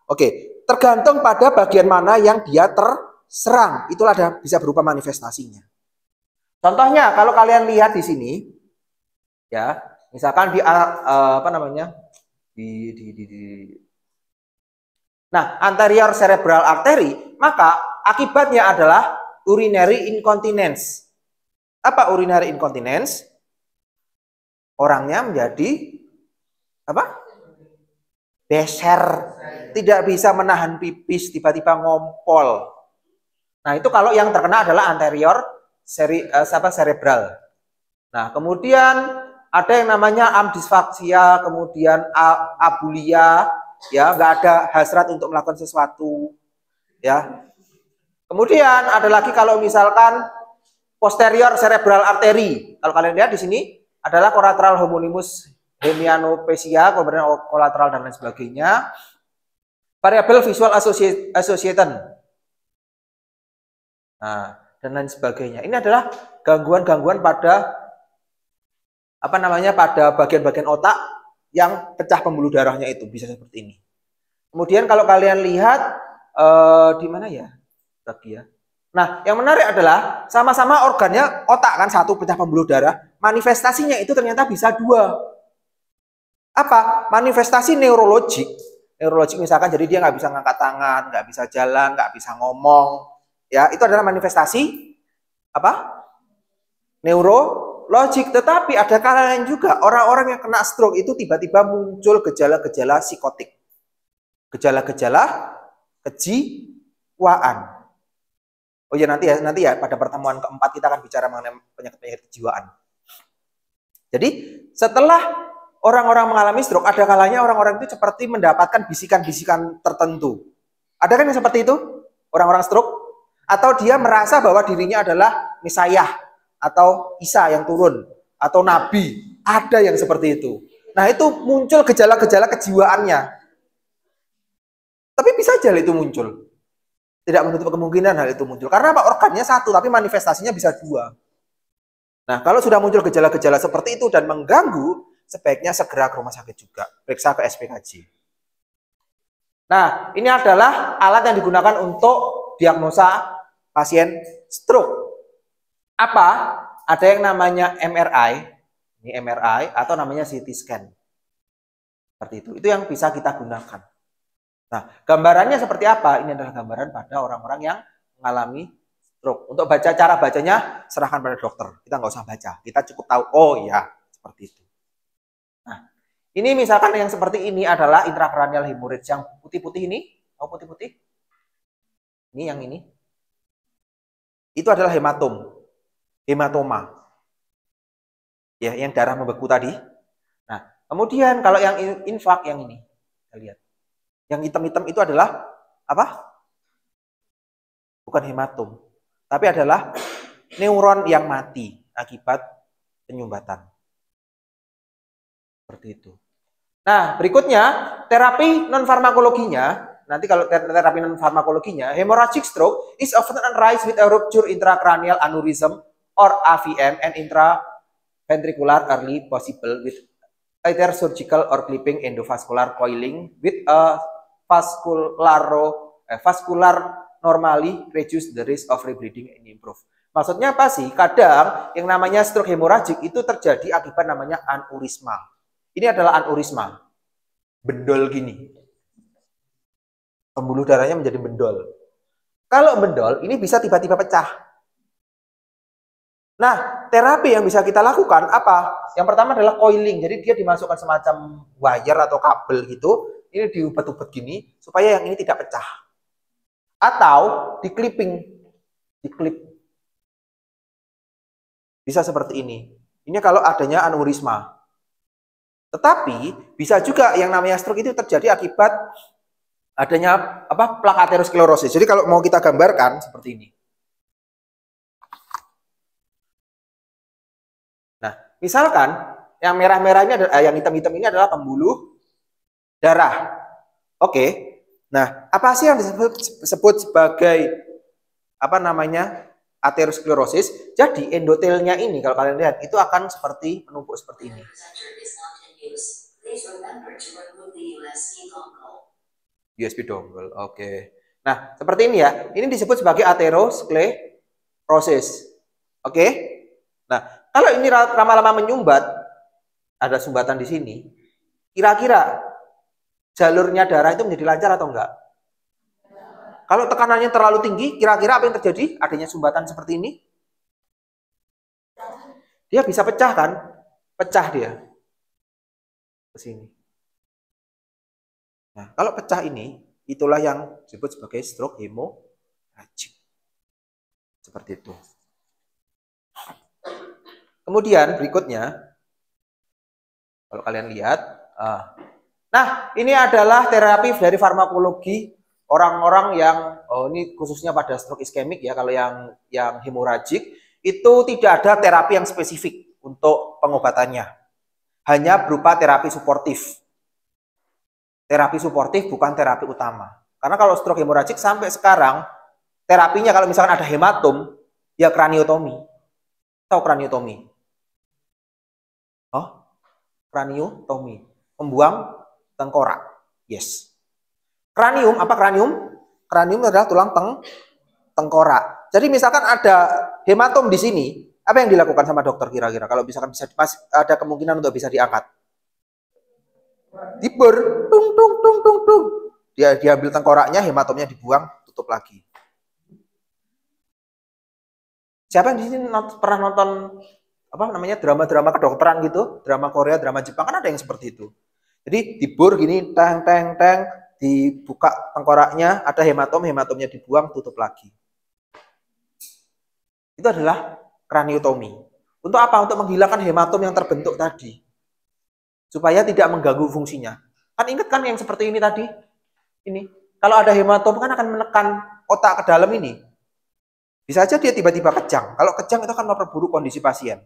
Oke, tergantung pada bagian mana yang dia terserang. Itulah bisa berupa manifestasinya. Contohnya kalau kalian lihat di sini ya, misalkan di Nah, anterior cerebral artery, maka akibatnya adalah urinary incontinence. Apa urinary incontinence? Orangnya menjadi apa? Beser, tidak bisa menahan pipis, tiba-tiba ngompol. Nah, itu kalau yang terkena adalah anterior cerebral. Nah, kemudian ada yang namanya amdysfaksia, kemudian abulia, ya, nggak ada hasrat untuk melakukan sesuatu, ya. Kemudian ada lagi kalau misalkan posterior cerebral artery. Kalau kalian lihat di sini adalah collateral homonymous hemianopsia, kemudian collateral dan lain sebagainya. Variable visual association. Nah, dan lain sebagainya. Ini adalah gangguan-gangguan pada pada bagian-bagian otak yang pecah pembuluh darahnya itu bisa seperti ini. Kemudian kalau kalian lihat di mana ya? Tadi ya. Nah, yang menarik adalah sama-sama organnya otak kan, satu pecah pembuluh darah, manifestasinya itu ternyata bisa dua. Apa? Manifestasi neurologik. Neurologik misalkan jadi dia nggak bisa ngangkat tangan, nggak bisa jalan, nggak bisa ngomong. Ya, itu adalah manifestasi apa? Neurologik. Tetapi ada kalanya juga orang-orang yang kena stroke itu tiba-tiba muncul gejala-gejala psikotik. Gejala-gejala kejiwaan. Oh ya nanti ya pada pertemuan keempat kita akan bicara mengenai penyakit-penyakit kejiwaan. Jadi setelah orang-orang mengalami stroke, ada kalanya orang-orang itu seperti mendapatkan bisikan-bisikan tertentu. Ada kan yang seperti itu? Orang-orang stroke? Atau dia merasa bahwa dirinya adalah Mesayah atau Isa yang turun atau Nabi. Ada yang seperti itu. Nah itu muncul gejala-gejala kejiwaannya. Tapi bisa aja itu muncul. Tidak menutup kemungkinan hal itu muncul. Karena apa? Organnya satu, tapi manifestasinya bisa dua. Nah, kalau sudah muncul gejala-gejala seperti itu dan mengganggu, sebaiknya segera ke rumah sakit juga. Periksa ke SPKJ. Nah, ini adalah alat yang digunakan untuk diagnosa pasien stroke. Apa? Ada yang namanya MRI. Ini MRI atau namanya CT scan. Seperti itu. Itu yang bisa kita gunakan. Nah, gambarannya seperti apa? Ini adalah gambaran pada orang-orang yang mengalami stroke. Untuk baca cara bacanya, serahkan pada dokter. Kita nggak usah baca. Kita cukup tahu, oh ya, seperti itu. Nah, ini misalkan yang seperti ini adalah intracranial hemorrhage. Yang putih-putih ini, oh putih-putih? Ini yang ini. Itu adalah hematoma. Ya, yang darah membeku tadi. Nah, kemudian kalau yang infak yang ini, kita lihat. Yang hitam-hitam itu adalah apa? Bukan hematom, tapi adalah neuron yang mati akibat penyumbatan. Seperti itu. Nah, berikutnya terapi non-farmakologinya. Nanti kalau terapi non-farmakologinya, hemorrhagic stroke is often arise with a rupture intracranial aneurysm or AVM and intraventricular early possible with either surgical or clipping endovascular coiling with a vascular normally reduce the risk of rebleeding and improve. Maksudnya apa sih? Kadang yang namanya stroke hemorrhagic itu terjadi akibat namanya aneurisma. Ini adalah aneurisma. Bendol gini. Pembuluh darahnya menjadi bendol. Kalau bendol, ini bisa tiba-tiba pecah. Nah, terapi yang bisa kita lakukan apa? Yang pertama adalah coiling. Jadi dia dimasukkan semacam wire atau kabel gitu. Ini diubet-ubet gini supaya yang ini tidak pecah. Atau di clipping, diklip. Bisa seperti ini. Ini kalau adanya aneurisma. Tetapi bisa juga yang namanya stroke itu terjadi akibat adanya plak aterosklerosis. Jadi kalau mau kita gambarkan seperti ini. Nah, misalkan yang merah-merahnya, yang hitam-hitam ini adalah pembuluh darah. Oke. Nah, apa sih yang disebut sebagai aterosklerosis? Jadi endotelnya ini kalau kalian lihat itu akan seperti menumpuk seperti ini. USB dongle. Oke. Nah, seperti ini ya. Ini disebut sebagai aterosklerosis. Oke. Nah, kalau ini lama-lama menyumbat, ada sumbatan di sini. Kira-kira jalurnya darah itu menjadi lancar atau enggak? Kalau tekanannya terlalu tinggi, kira-kira apa yang terjadi? Adanya sumbatan seperti ini. Dia bisa pecah kan? Pecah dia. Ke sini. Nah, kalau pecah ini, itulah yang disebut sebagai stroke hemorrhagic. Seperti itu. Kemudian berikutnya, kalau kalian lihat, nah ini adalah terapi dari farmakologi orang-orang yang, ini khususnya pada stroke iskemik ya, kalau yang hemorrhagic, itu tidak ada terapi yang spesifik untuk pengobatannya. Hanya berupa terapi suportif. Terapi suportif bukan terapi utama. Karena kalau stroke hemoragik sampai sekarang, terapinya kalau misalkan ada hematom, ya kraniotomi. Tahu kraniotomi? Oh, kraniotomi. Membuang tengkorak. Yes. Kranium, apa kranium? Kranium adalah tulang tengkorak. Jadi misalkan ada hematom di sini, apa yang dilakukan sama dokter kira-kira? Kalau misalkan bisa ada kemungkinan untuk bisa diangkat. Dibur, tung tung tung tung tung. Dia diambil tengkoraknya, hematomnya dibuang, tutup lagi. Siapa yang di sini pernah nonton apa namanya drama-drama kedokteran gitu, drama Korea, drama Jepang, kan ada yang seperti itu. Jadi dibur gini, teng teng teng, dibuka tengkoraknya, ada hematomnya dibuang, tutup lagi. Itu adalah kraniotomi. Untuk apa? Untuk menghilangkan hematom yang terbentuk tadi. Supaya tidak mengganggu fungsinya. Kan ingat kan yang seperti ini tadi? Ini. Kalau ada hematom kan akan menekan otak ke dalam ini. Bisa aja dia tiba-tiba kejang. Kalau kejang itu akan memperburuk kondisi pasien.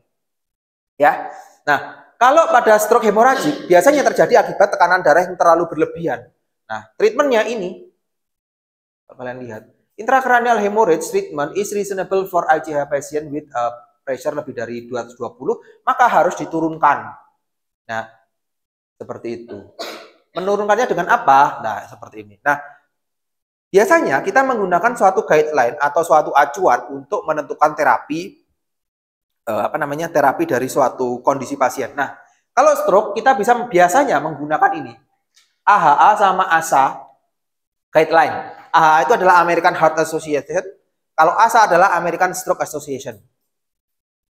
Ya. Nah, kalau pada stroke hemoragik biasanya terjadi akibat tekanan darah yang terlalu berlebihan. Nah, treatmentnya ini, kalian lihat, intracranial hemorrhage treatment is reasonable for ICH patient with pressure lebih dari 220, maka harus diturunkan. Nah, seperti itu. Menurunkannya dengan apa? Nah, seperti ini. Nah, biasanya kita menggunakan suatu guideline atau suatu acuan untuk menentukan terapi terapi dari suatu kondisi pasien. Nah, kalau stroke kita bisa biasanya menggunakan ini. AHA sama ASA guideline. AHA itu adalah American Heart Association. Kalau ASA adalah American Stroke Association.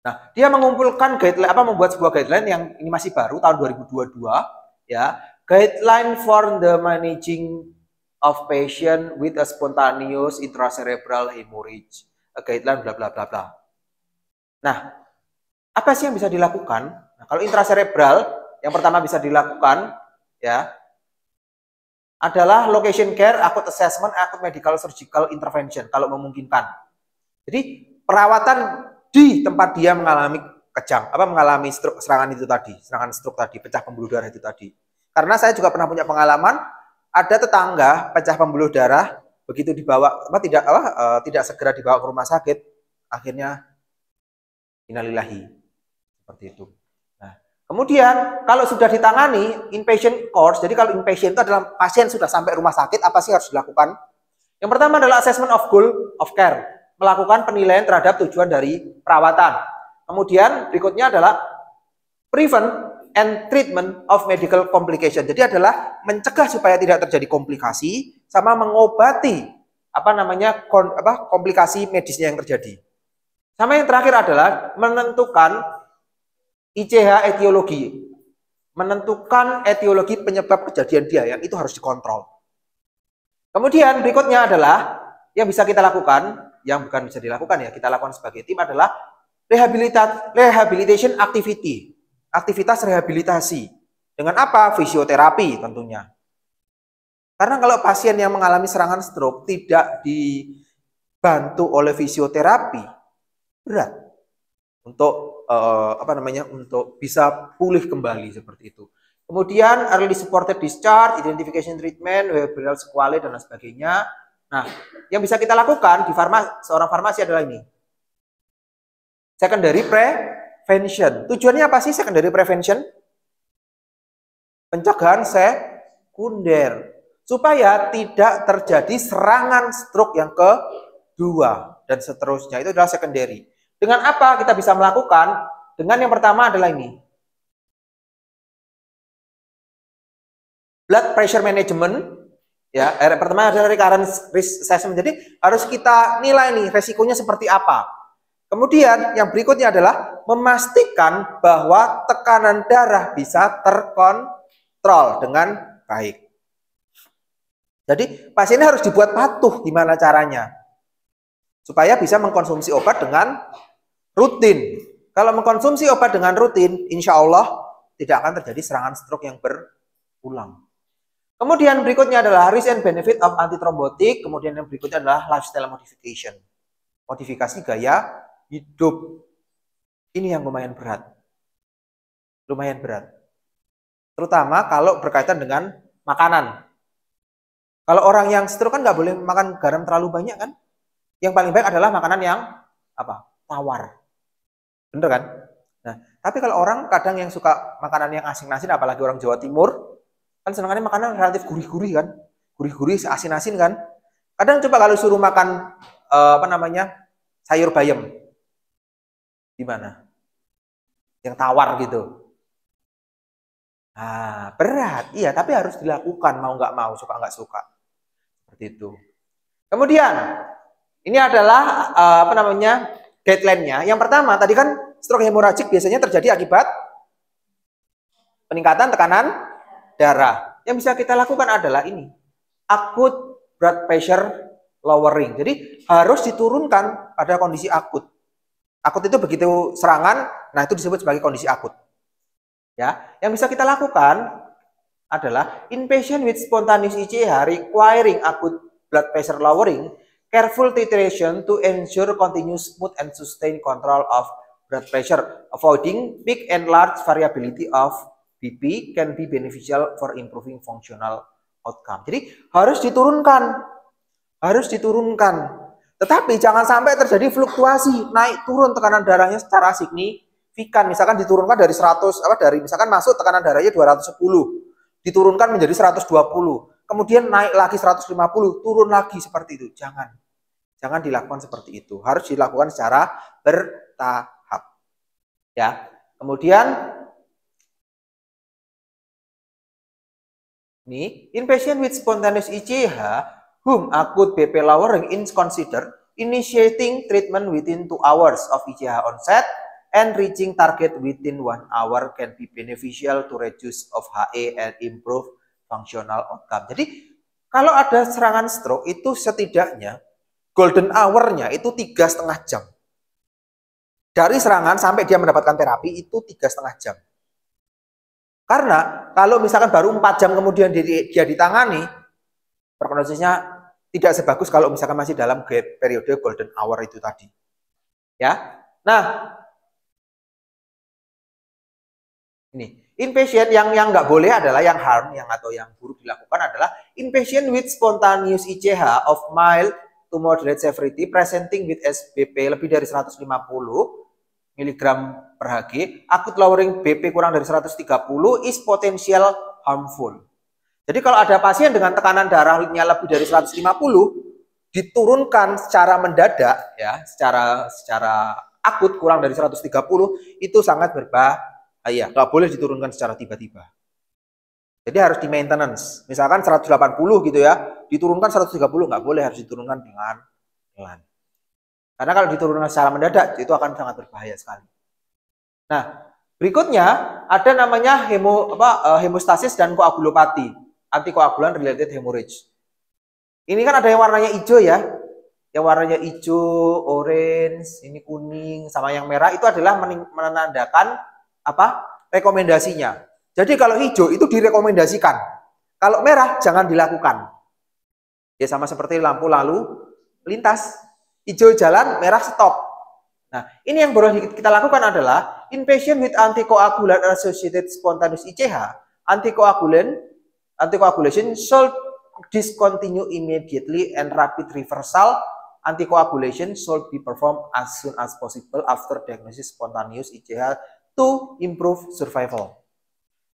Nah, dia mengumpulkan guideline membuat sebuah guideline yang ini masih baru tahun 2022 ya. Guideline for the managing of patient with a spontaneous intracerebral hemorrhage. A guideline bla bla bla bla. Nah, apa sih yang bisa dilakukan? Nah, kalau intracerebral yang pertama bisa dilakukan ya adalah location care, acute assessment, acute medical surgical intervention kalau memungkinkan. Jadi perawatan di tempat dia mengalami kejang, mengalami stroke, serangan stroke tadi, pecah pembuluh darah itu tadi. Karena saya juga pernah punya pengalaman, ada tetangga pecah pembuluh darah, begitu dibawa tidak segera dibawa ke rumah sakit, akhirnya innalillahi seperti itu. Nah, kemudian kalau sudah ditangani inpatient course, jadi kalau inpatient itu adalah pasien sudah sampai rumah sakit, apa sih harus dilakukan? Yang pertama adalah assessment of goal of care, melakukan penilaian terhadap tujuan dari perawatan. Kemudian berikutnya adalah prevent and treatment of medical complication. Jadi adalah mencegah supaya tidak terjadi komplikasi sama mengobati komplikasi medisnya yang terjadi. Sama yang terakhir adalah menentukan ICH etiologi. Menentukan etiologi penyebab kejadian dia yang itu harus dikontrol. Kemudian berikutnya adalah yang bisa kita lakukan, yang bukan bisa dilakukan ya, kita lakukan sebagai tim adalah rehabilitation activity. Aktivitas rehabilitasi. Dengan apa? Fisioterapi tentunya. Karena kalau pasien yang mengalami serangan stroke tidak dibantu oleh fisioterapi, berat untuk untuk bisa pulih kembali seperti itu. Kemudian early supported discharge, identification treatment, behavioral sequelae dan lain sebagainya. Nah, yang bisa kita lakukan di seorang farmasi adalah ini. Secondary prevention. Tujuannya apa sih secondary prevention? Pencegahan sekunder. Supaya tidak terjadi serangan stroke yang kedua dan seterusnya. Itu adalah secondary. Dengan apa kita bisa melakukan? Dengan yang pertama adalah ini. Blood pressure management. Ya, pertama adalah recurrent risk assessment. Jadi harus kita nilai nih resikonya seperti apa. Kemudian yang berikutnya adalah memastikan bahwa tekanan darah bisa terkontrol dengan baik. Jadi pasiennya harus dibuat patuh gimana caranya. Supaya bisa mengkonsumsi obat dengan rutin. Kalau mengkonsumsi obat dengan rutin, insya Allah tidak akan terjadi serangan stroke yang berulang. Kemudian berikutnya adalah risk and benefit of antithrombotic. Kemudian yang berikutnya adalah lifestyle modification. Modifikasi gaya hidup. Ini yang lumayan berat. Lumayan berat. Terutama kalau berkaitan dengan makanan. Kalau orang yang stroke kan nggak boleh makan garam terlalu banyak kan? Yang paling baik adalah makanan yang apa? Tawar. Bener kan? Nah, tapi kalau orang kadang yang suka makanan yang asin-asin, apalagi orang Jawa Timur, kan senangannya makanan relatif gurih-gurih kan? Gurih-gurih, asin-asin kan? Kadang coba kalau suruh makan sayur bayam, gimana? Yang tawar gitu. Nah, berat, iya, tapi harus dilakukan mau nggak mau, suka nggak suka, seperti itu. Kemudian ini adalah guideline-nya. Yang pertama tadi kan stroke hemoragik biasanya terjadi akibat peningkatan tekanan darah. Yang bisa kita lakukan adalah ini, acute blood pressure lowering. Jadi harus diturunkan pada kondisi akut. Akut itu begitu serangan, nah itu disebut sebagai kondisi akut. Ya, yang bisa kita lakukan adalah inpatient with spontaneous ICH requiring acute blood pressure lowering, careful titration to ensure continuous smooth and sustained control of blood pressure, avoiding peak and large variability of BP can be beneficial for improving functional outcome. Jadi harus diturunkan. Tetapi jangan sampai terjadi fluktuasi, naik turun tekanan darahnya secara signifikan. Misalkan diturunkan dari 100 misalkan masuk tekanan darahnya 210, diturunkan menjadi 120, kemudian naik lagi 150, turun lagi seperti itu. Jangan dilakukan seperti itu. Harus dilakukan secara bertahap. Ya. Kemudian ini inpatient with spontaneous ICH whom acute BP lowering is considered, initiating treatment within 2 hours of ICH onset and reaching target within 1 hour can be beneficial to reduce of HA and improve functional outcome. Jadi kalau ada serangan stroke itu setidaknya golden hour-nya itu 3,5 jam. Dari serangan sampai dia mendapatkan terapi itu 3,5 jam. Karena kalau misalkan baru 4 jam kemudian dia ditangani, prognosisnya tidak sebagus kalau misalkan masih dalam periode golden hour itu tadi. Ya. Nah, ini inpatient yang nggak boleh adalah yang harm atau yang buruk dilakukan adalah inpatient with spontaneous ICH of mild to moderate severity presenting with SBP lebih dari 150 mg per Hg, acute lowering BP kurang dari 130 is potential harmful. Jadi kalau ada pasien dengan tekanan darahnya lebih dari 150 diturunkan secara mendadak ya, secara akut kurang dari 130 itu sangat berbahaya. Nggak boleh diturunkan secara tiba-tiba. Jadi harus di maintenance. Misalkan 180 gitu ya, diturunkan 130 nggak boleh, harus diturunkan dengan pelan. Karena kalau diturunkan secara mendadak itu akan sangat berbahaya sekali. Nah, berikutnya ada namanya hemostasis dan koagulopati, antikoagulan related hemorrhage. Ini kan ada yang warnanya hijau ya. Yang warnanya hijau, orange, ini kuning sama yang merah itu adalah menandakan rekomendasinya. Jadi kalau hijau itu direkomendasikan. Kalau merah jangan dilakukan. Ya sama seperti lampu lalu lintas. Hijau jalan, merah stop. Nah, ini yang boleh kita lakukan adalah inpatient with anticoagulant associated spontaneous ICH, anticoagulation should discontinue immediately and rapid reversal anticoagulation should be performed as soon as possible after diagnosis spontaneous ICH to improve survival.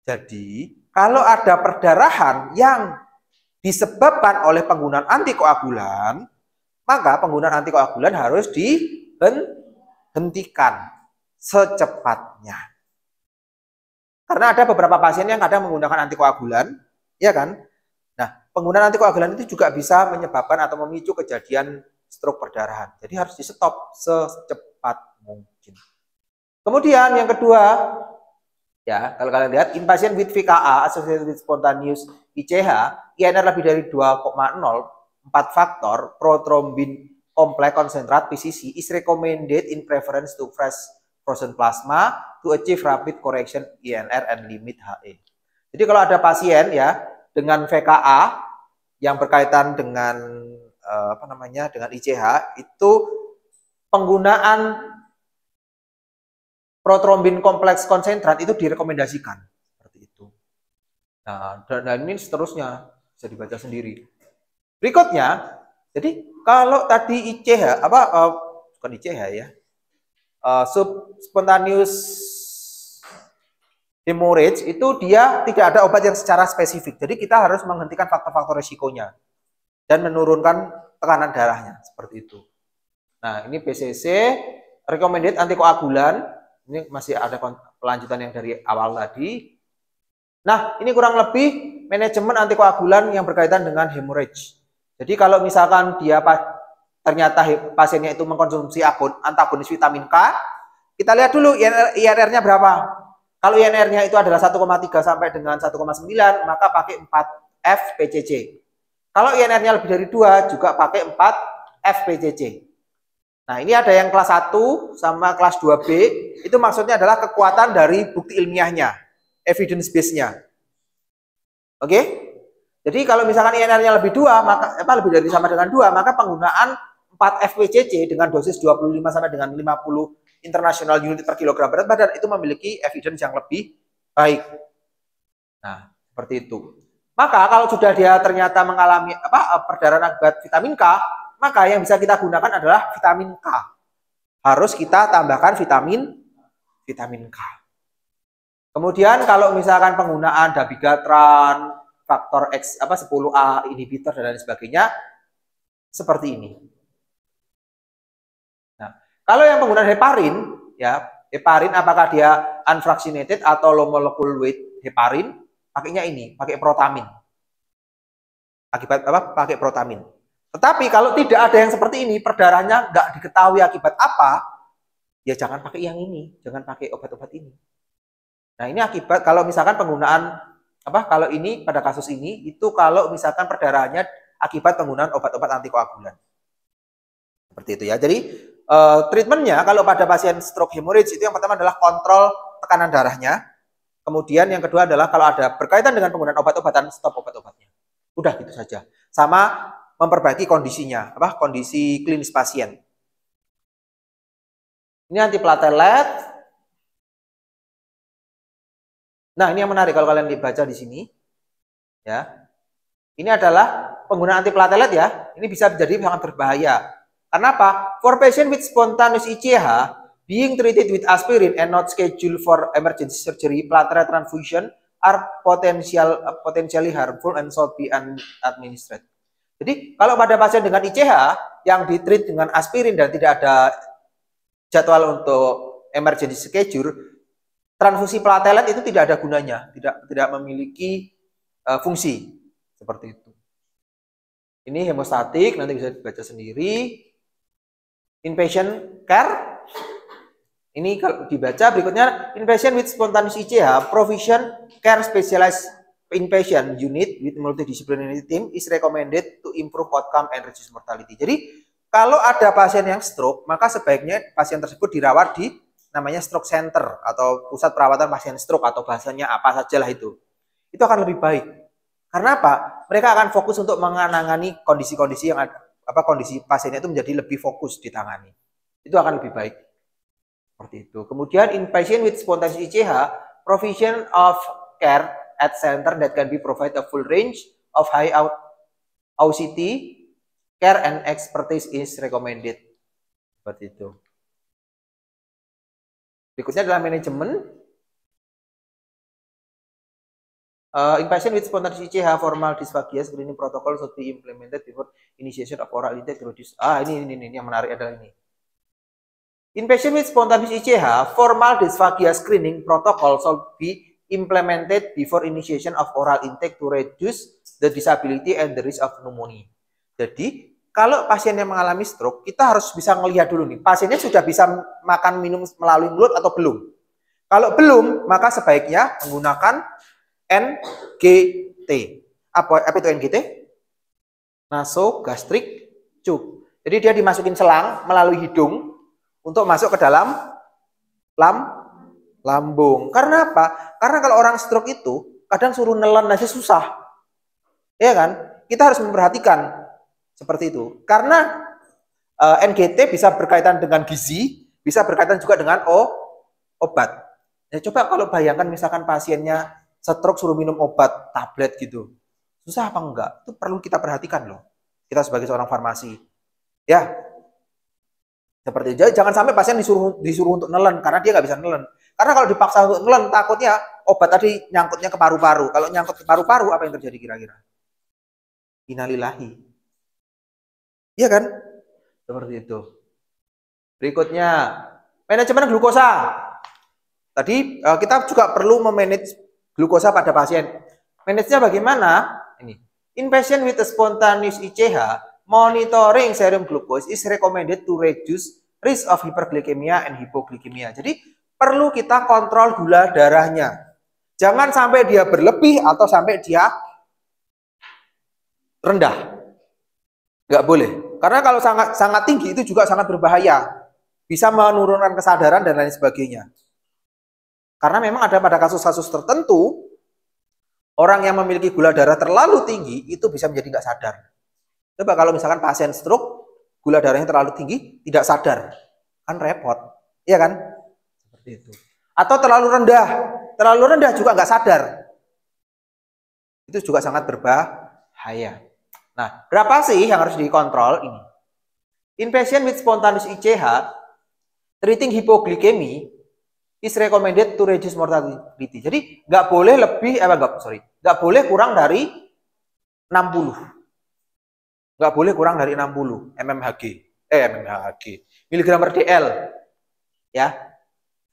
Jadi, kalau ada perdarahan yang disebabkan oleh penggunaan antikoagulan, maka penggunaan antikoagulan harus dihentikan secepatnya. Karena ada beberapa pasien yang kadang menggunakan antikoagulan, ya kan? Nah, penggunaan antikoagulan itu juga bisa menyebabkan atau memicu kejadian stroke perdarahan. Jadi harus di stop secepat mungkin. Kemudian yang kedua, ya kalau kalian lihat, inpatient with VKA associated with spontaneous ICH, INR lebih dari 2,0, 4 faktor, prothrombin kompleks konsentrat PCC is recommended in preference to fresh frozen plasma to achieve rapid correction INR and limit HE. Jadi kalau ada pasien ya dengan VKA yang berkaitan dengan dengan ICH itu penggunaan protrombin kompleks konsentrat itu direkomendasikan seperti itu. Nah, dan ini seterusnya bisa dibaca sendiri. Berikutnya, jadi kalau tadi ICH bukan ICH ya, spontaneous hemorrhage itu dia tidak ada obat yang secara spesifik. Jadi kita harus menghentikan faktor-faktor risikonya dan menurunkan tekanan darahnya seperti itu. Nah, ini BCC recommended antikoagulan. Ini masih ada pelanjutan yang dari awal tadi. Nah, ini kurang lebih manajemen antikoagulan yang berkaitan dengan hemorrhage. Jadi kalau misalkan dia ternyata pasiennya itu mengkonsumsi antagonis vitamin K, kita lihat dulu INR-nya berapa. Kalau INR-nya itu adalah 1,3 sampai dengan 1,9, maka pakai 4 FPCC. Kalau INR-nya lebih dari 2, juga pakai 4 FPCC. Nah, ini ada yang kelas 1 sama kelas 2B, itu maksudnya adalah kekuatan dari bukti ilmiahnya, evidence base-nya. Oke? Jadi kalau misalkan INR-nya lebih 2, maka lebih dari sama dengan 2, maka penggunaan 4 FPCC dengan dosis 25 sampai dengan 50 international unit per kilogram berat badan itu memiliki evidence yang lebih baik. Nah, seperti itu. Maka kalau sudah dia ternyata mengalami perdarahan akibat vitamin K, maka yang bisa kita gunakan adalah vitamin K. Harus kita tambahkan vitamin K. Kemudian kalau misalkan penggunaan dabigatran, faktor X 10A inhibitor dan lain sebagainya seperti ini. Nah, kalau yang penggunaan heparin, ya, heparin apakah dia unfractionated atau low molecular weight heparin, pakainya ini, pakai protamin. Akibat pakai protamin. Tetapi kalau tidak ada yang seperti ini, perdarahannya nggak diketahui akibat apa, ya jangan pakai yang ini, jangan pakai obat-obat ini. Nah, ini akibat kalau misalkan penggunaan kalau ini pada kasus ini itu kalau misalkan perdarahannya akibat penggunaan obat-obat antikoagulan. Seperti itu ya. Jadi treatmentnya kalau pada pasien stroke hemorrhage itu yang pertama adalah kontrol tekanan darahnya. Kemudian yang kedua adalah kalau ada berkaitan dengan penggunaan obat-obatan, stop obat-obatnya. Udah gitu saja. Sama memperbaiki kondisinya, kondisi klinis pasien. Ini antiplatelet. Nah, ini yang menarik kalau kalian dibaca di sini. Ya. Ini adalah penggunaan antiplatelet ya. Ini bisa menjadi sangat berbahaya. Karena apa? For patient with spontaneous ICH being treated with aspirin and not scheduled for emergency surgery, platelet transfusion are potentially harmful and should be administered. Jadi kalau pada pasien dengan ICH yang ditreat dengan aspirin dan tidak ada jadwal untuk emergency schedule, transfusi platelet itu tidak ada gunanya, tidak memiliki fungsi seperti itu. Ini hemostatik, nanti bisa dibaca sendiri. Inpatient care, ini kalau dibaca berikutnya, inpatient with spontaneous ICH, provision care specialized inpatient unit with multidisciplinary team is recommended to improve outcome and reduce mortality. Jadi kalau ada pasien yang stroke, maka sebaiknya pasien tersebut dirawat di namanya stroke center atau pusat perawatan pasien stroke atau bahasanya apa sajalah itu. Itu akan lebih baik. Karena apa? Mereka akan fokus untuk menangani kondisi-kondisi yang ada, kondisi pasiennya itu menjadi lebih fokus ditangani. Itu akan lebih baik. Seperti itu. Kemudian inpatient with spontaneous ICH, provision of care at center that can be provide a full range of high OCT care and expertise is recommended. Seperti itu. Berikutnya adalah manajemen. In patient with spontaneous ICH, formal dysphagia screening protocol should be implemented before initiation of oral intake to reduce. Ini yang menarik adalah ini. In patient with spontaneous ICH, formal dysphagia screening protocol should be implemented before initiation of oral intake to reduce the disability and the risk of pneumonia. Jadi, kalau pasien yang mengalami stroke, kita harus bisa melihat dulu nih, pasiennya sudah bisa makan minum melalui mulut atau belum. Kalau belum, maka sebaiknya menggunakan NGT. Apa itu NGT? Nasogastric tube. Jadi dia dimasukin selang melalui hidung untuk masuk ke dalam lambung. Karena apa? Karena kalau orang stroke itu kadang suruh nelan aja susah. Ya kan? Kita harus memperhatikan seperti itu. Karena NGT bisa berkaitan dengan gizi, bisa berkaitan juga dengan obat. Ya coba kalau bayangkan misalkan pasiennya stroke suruh minum obat tablet gitu. Susah apa enggak? Itu perlu kita perhatikan loh. Kita sebagai seorang farmasi. Ya, seperti itu. Jangan sampai pasien disuruh untuk nelen karena dia nggak bisa nelen. Karena kalau dipaksa untuk nelen, takutnya obat tadi nyangkutnya ke paru-paru. Kalau nyangkut ke paru-paru, apa yang terjadi kira-kira? Innalillahi. Iya kan? Seperti itu. Berikutnya, manajemen glukosa. Tadi kita juga perlu memanage glukosa pada pasien. Manage-nya bagaimana? Ini. In patient with a spontaneous ICH, monitoring serum glucose is recommended to reduce risk of hyperglycemia and hypoglycemia. Jadi perlu kita kontrol gula darahnya. Jangan sampai dia berlebih atau sampai dia rendah. Nggak boleh. Karena kalau sangat tinggi itu juga sangat berbahaya. Bisa menurunkan kesadaran dan lain sebagainya. Karena memang ada pada kasus-kasus tertentu, orang yang memiliki gula darah terlalu tinggi itu bisa menjadi nggak sadar. Coba kalau misalkan pasien stroke, gula darahnya terlalu tinggi, tidak sadar. Kan repot. Iya kan? Seperti itu. Atau terlalu rendah juga nggak sadar. Itu juga sangat berbahaya. Nah, berapa sih yang harus dikontrol ini? In patient with spontaneous ICH, treating hypoglycemia is recommended to reduce mortality. Jadi nggak boleh nggak boleh kurang dari 60. Nggak boleh kurang dari 60 mmHg, miligram per dl. Ya.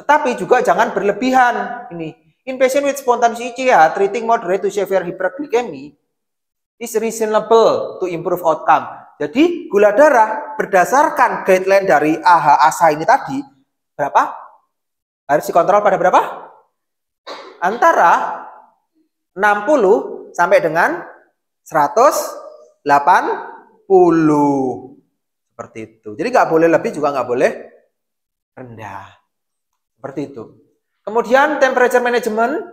Tetapi juga jangan berlebihan. Ini, in patient with spontaneous ICH, treating moderate to severe hyperglycemia is reasonable to improve outcome. Jadi gula darah berdasarkan guideline dari AHA ini tadi berapa? Harus dikontrol pada berapa? Antara 60 sampai dengan 180. Seperti itu. Jadi nggak boleh lebih juga nggak boleh rendah. Seperti itu. Kemudian temperature management,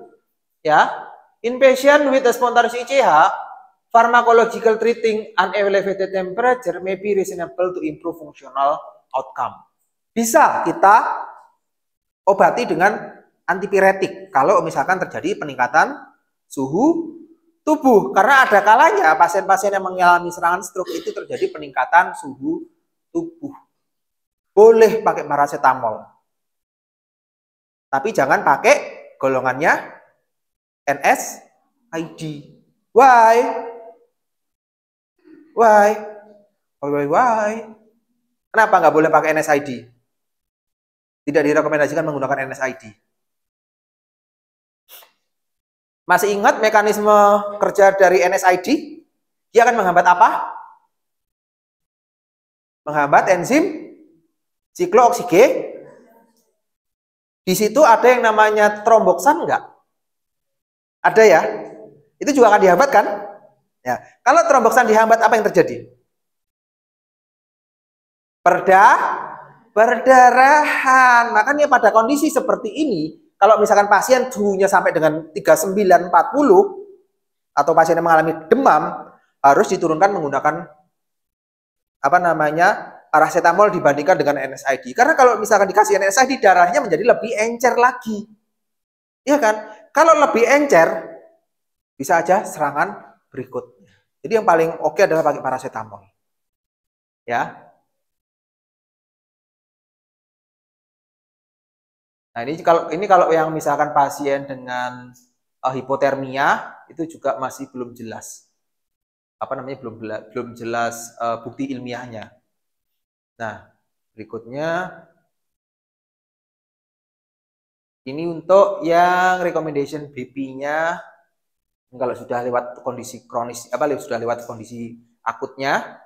ya, in patient with a spontaneous ICH, pharmacological treating unelevated temperature may be reasonable to improve functional outcome. Bisa kita obati dengan antipiretik kalau misalkan terjadi peningkatan suhu tubuh. Karena ada kalanya pasien-pasien yang mengalami serangan stroke itu terjadi peningkatan suhu tubuh. Boleh pakai paracetamol. Tapi jangan pakai golongannya NSAID. Why? Kenapa nggak boleh pakai NSAID? Tidak direkomendasikan menggunakan NSAID. Masih ingat mekanisme kerja dari NSAID? Dia akan menghambat apa? Menghambat enzim siklooksige. Di situ ada yang namanya tromboksan enggak? Ada ya? Itu juga akan dihambat kan? Ya. Kalau tromboksan dihambat, apa yang terjadi? Perdarahan. Makanya pada kondisi seperti ini, kalau misalkan pasien suhunya sampai dengan 39-40 atau pasien yang mengalami demam, harus diturunkan menggunakan paracetamol dibandingkan dengan NSAID. Karena kalau misalkan dikasih NSAID, darahnya menjadi lebih encer lagi. Iya kan? Kalau lebih encer, bisa aja serangan berikutnya. Jadi yang paling oke adalah pakai paracetamol. Ya. Nah, ini kalau yang misalkan pasien dengan hipotermia itu juga masih belum jelas. Belum jelas bukti ilmiahnya. Nah, berikutnya ini untuk yang recommendation BP-nya kalau sudah lewat kondisi kronis sudah lewat kondisi akutnya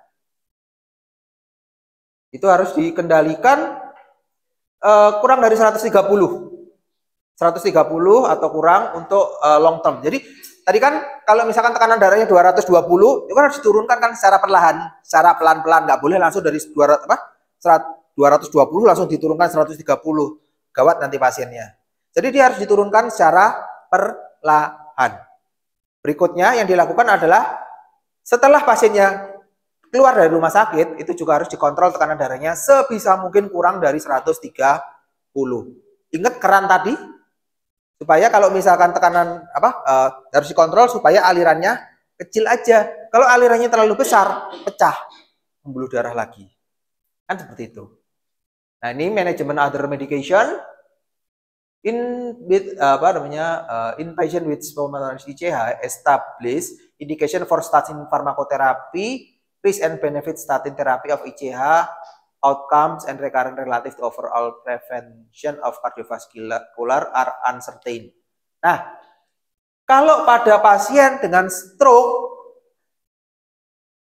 itu harus dikendalikan kurang dari 130 atau kurang untuk long term. Jadi tadi kan kalau misalkan tekanan darahnya 220 itu kan harus diturunkan kan secara perlahan, secara pelan-pelan, nggak boleh langsung dari 220 langsung diturunkan 130. Gawat nanti pasiennya. Jadi dia harus diturunkan secara perlahan. Berikutnya yang dilakukan adalah setelah pasiennya keluar dari rumah sakit, itu juga harus dikontrol tekanan darahnya sebisa mungkin kurang dari 130. Ingat keran tadi, supaya kalau misalkan tekanan harus dikontrol supaya alirannya kecil aja. Kalau alirannya terlalu besar, pecah, pembuluh darah lagi. Kan seperti itu. Nah, ini manajemen other medication in patient with spontaneous ICH establish indication for statin pharmacotherapy, risk and benefit statin therapy of ICH, outcomes and recurrent relative to overall prevention of cardiovascular are uncertain. Nah, kalau pada pasien dengan stroke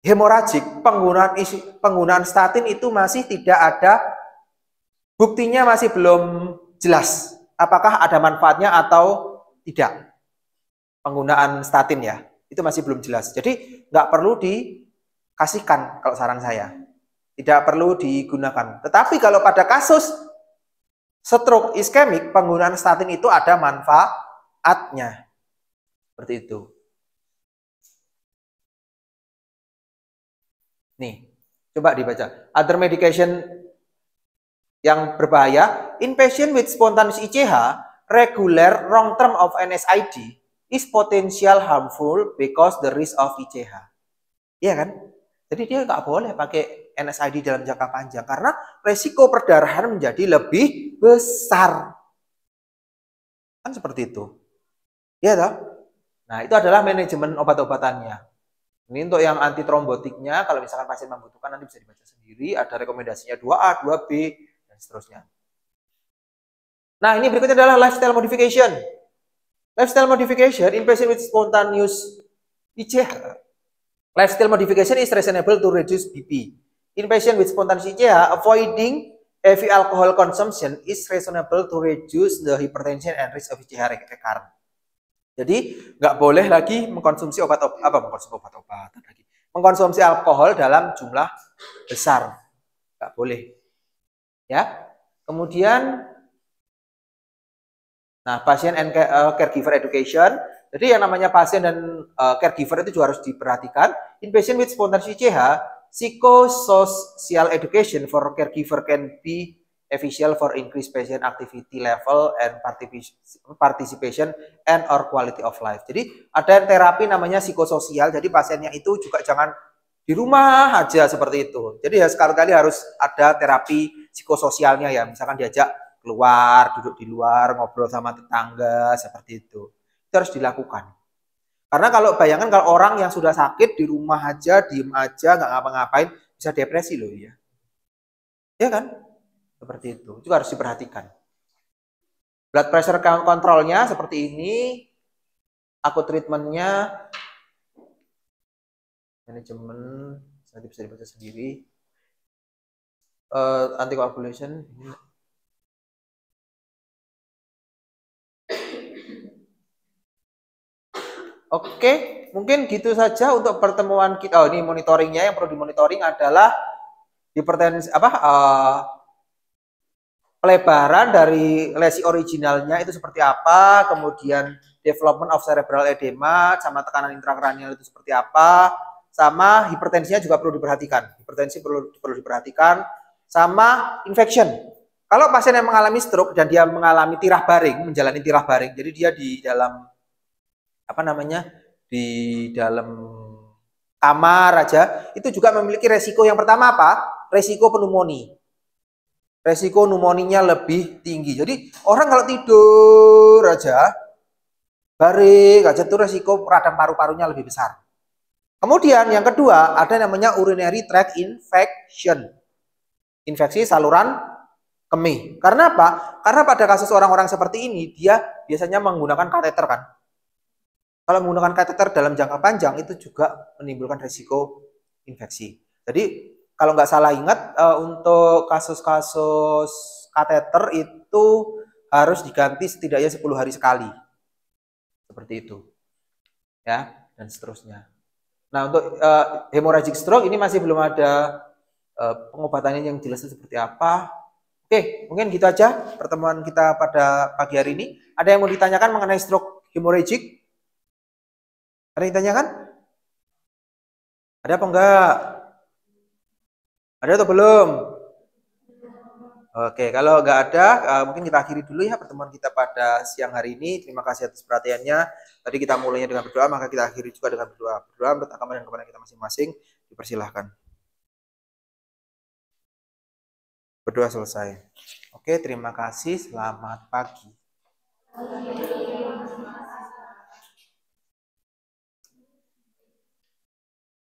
hemoragik, penggunaan statin itu masih tidak ada, buktinya masih belum jelas apakah ada manfaatnya atau tidak. Penggunaan statin ya, itu masih belum jelas. Jadi nggak perlu dikasihkan kalau saran saya. Tidak perlu digunakan. Tetapi kalau pada kasus stroke iskemik, penggunaan statin itu ada manfaatnya. Seperti itu. Nih, coba dibaca. Other medication yang berbahaya, in patient with spontaneous ICH, regular long term of NSAID is potential harmful because the risk of ICH. Iya kan? Jadi dia nggak boleh pakai NSAID dalam jangka panjang karena resiko perdarahan menjadi lebih besar. Kan seperti itu. Iya toh? Nah, itu adalah manajemen obat-obatannya. Ini untuk yang anti trombotiknya, kalau misalkan pasien membutuhkan nanti bisa dibaca sendiri, ada rekomendasinya 2A, 2B, dan seterusnya. Nah, ini berikutnya adalah lifestyle modification. Lifestyle modification in patient with spontaneous ICH. Lifestyle modification is reasonable to reduce BP. In patient with spontaneous ICH, avoiding heavy alcohol consumption is reasonable to reduce the hypertension and risk of ICH recurrent. Jadi nggak boleh lagi mengkonsumsi mengkonsumsi alkohol dalam jumlah besar, nggak boleh. Ya. Kemudian, nah pasien and caregiver education. Jadi yang namanya pasien dan caregiver itu juga harus diperhatikan. In patient with spontaneous ICH, psychosocial education for caregiver can be efficient for increased patient activity level and participation and or quality of life. Jadi ada terapi namanya psikososial. Jadi pasiennya itu juga jangan di rumah aja seperti itu. Jadi ya sekali-kali harus ada terapi psikososialnya ya. Misalkan diajak keluar, duduk di luar, ngobrol sama tetangga seperti itu. Itu harus dilakukan. Karena kalau bayangkan kalau orang yang sudah sakit di rumah aja, diem aja, nggak ngapa-ngapain, bisa depresi loh ya. Ya kan? Seperti itu. Juga harus diperhatikan. Blood pressure kontrolnya seperti ini. Aku treatmentnya. Manajemen. Nanti bisa dibaca sendiri. Anticoagulation. Oke, mungkin gitu saja untuk pertemuan kita. Oh, ini monitoringnya, yang perlu dimonitoring adalah hipertensi pelebaran dari lesi originalnya itu seperti apa, kemudian development of cerebral edema, sama tekanan intrakranial itu seperti apa, sama hipertensinya juga perlu diperhatikan. Hipertensi perlu diperhatikan, sama infection. Kalau pasien yang mengalami stroke dan dia mengalami tirah baring, menjalani tirah baring, jadi dia di dalam di dalam kamar aja, itu juga memiliki resiko yang pertama apa? Resiko pneumonia. Resiko pneumonia lebih tinggi. Jadi orang kalau tidur aja, baring aja tuh resiko radang paru-parunya lebih besar. Kemudian yang kedua ada namanya urinary tract infection. Infeksi saluran kemih. Karena apa? Karena pada kasus orang-orang seperti ini dia biasanya menggunakan kateter kan. Kalau menggunakan kateter dalam jangka panjang itu juga menimbulkan resiko infeksi. Jadi kalau nggak salah ingat, untuk kasus-kasus kateter itu harus diganti setidaknya 10 hari sekali. Seperti itu. Ya, dan seterusnya. Nah, untuk hemorrhagic stroke ini masih belum ada pengobatannya yang jelas seperti apa. Oke, mungkin gitu aja pertemuan kita pada pagi hari ini. Ada yang mau ditanyakan mengenai stroke hemorrhagic? Ada yang ditanyakan? Ada apa enggak? Ada atau belum? Oke, kalau nggak ada, mungkin kita akhiri dulu ya pertemuan kita pada siang hari ini. Terima kasih atas perhatiannya. Tadi kita mulainya dengan berdoa, maka kita akhiri juga dengan berdoa. Berdoa menurut agama dan kepada kita masing-masing. Dipersilahkan. Berdoa selesai. Oke, terima kasih. Selamat pagi.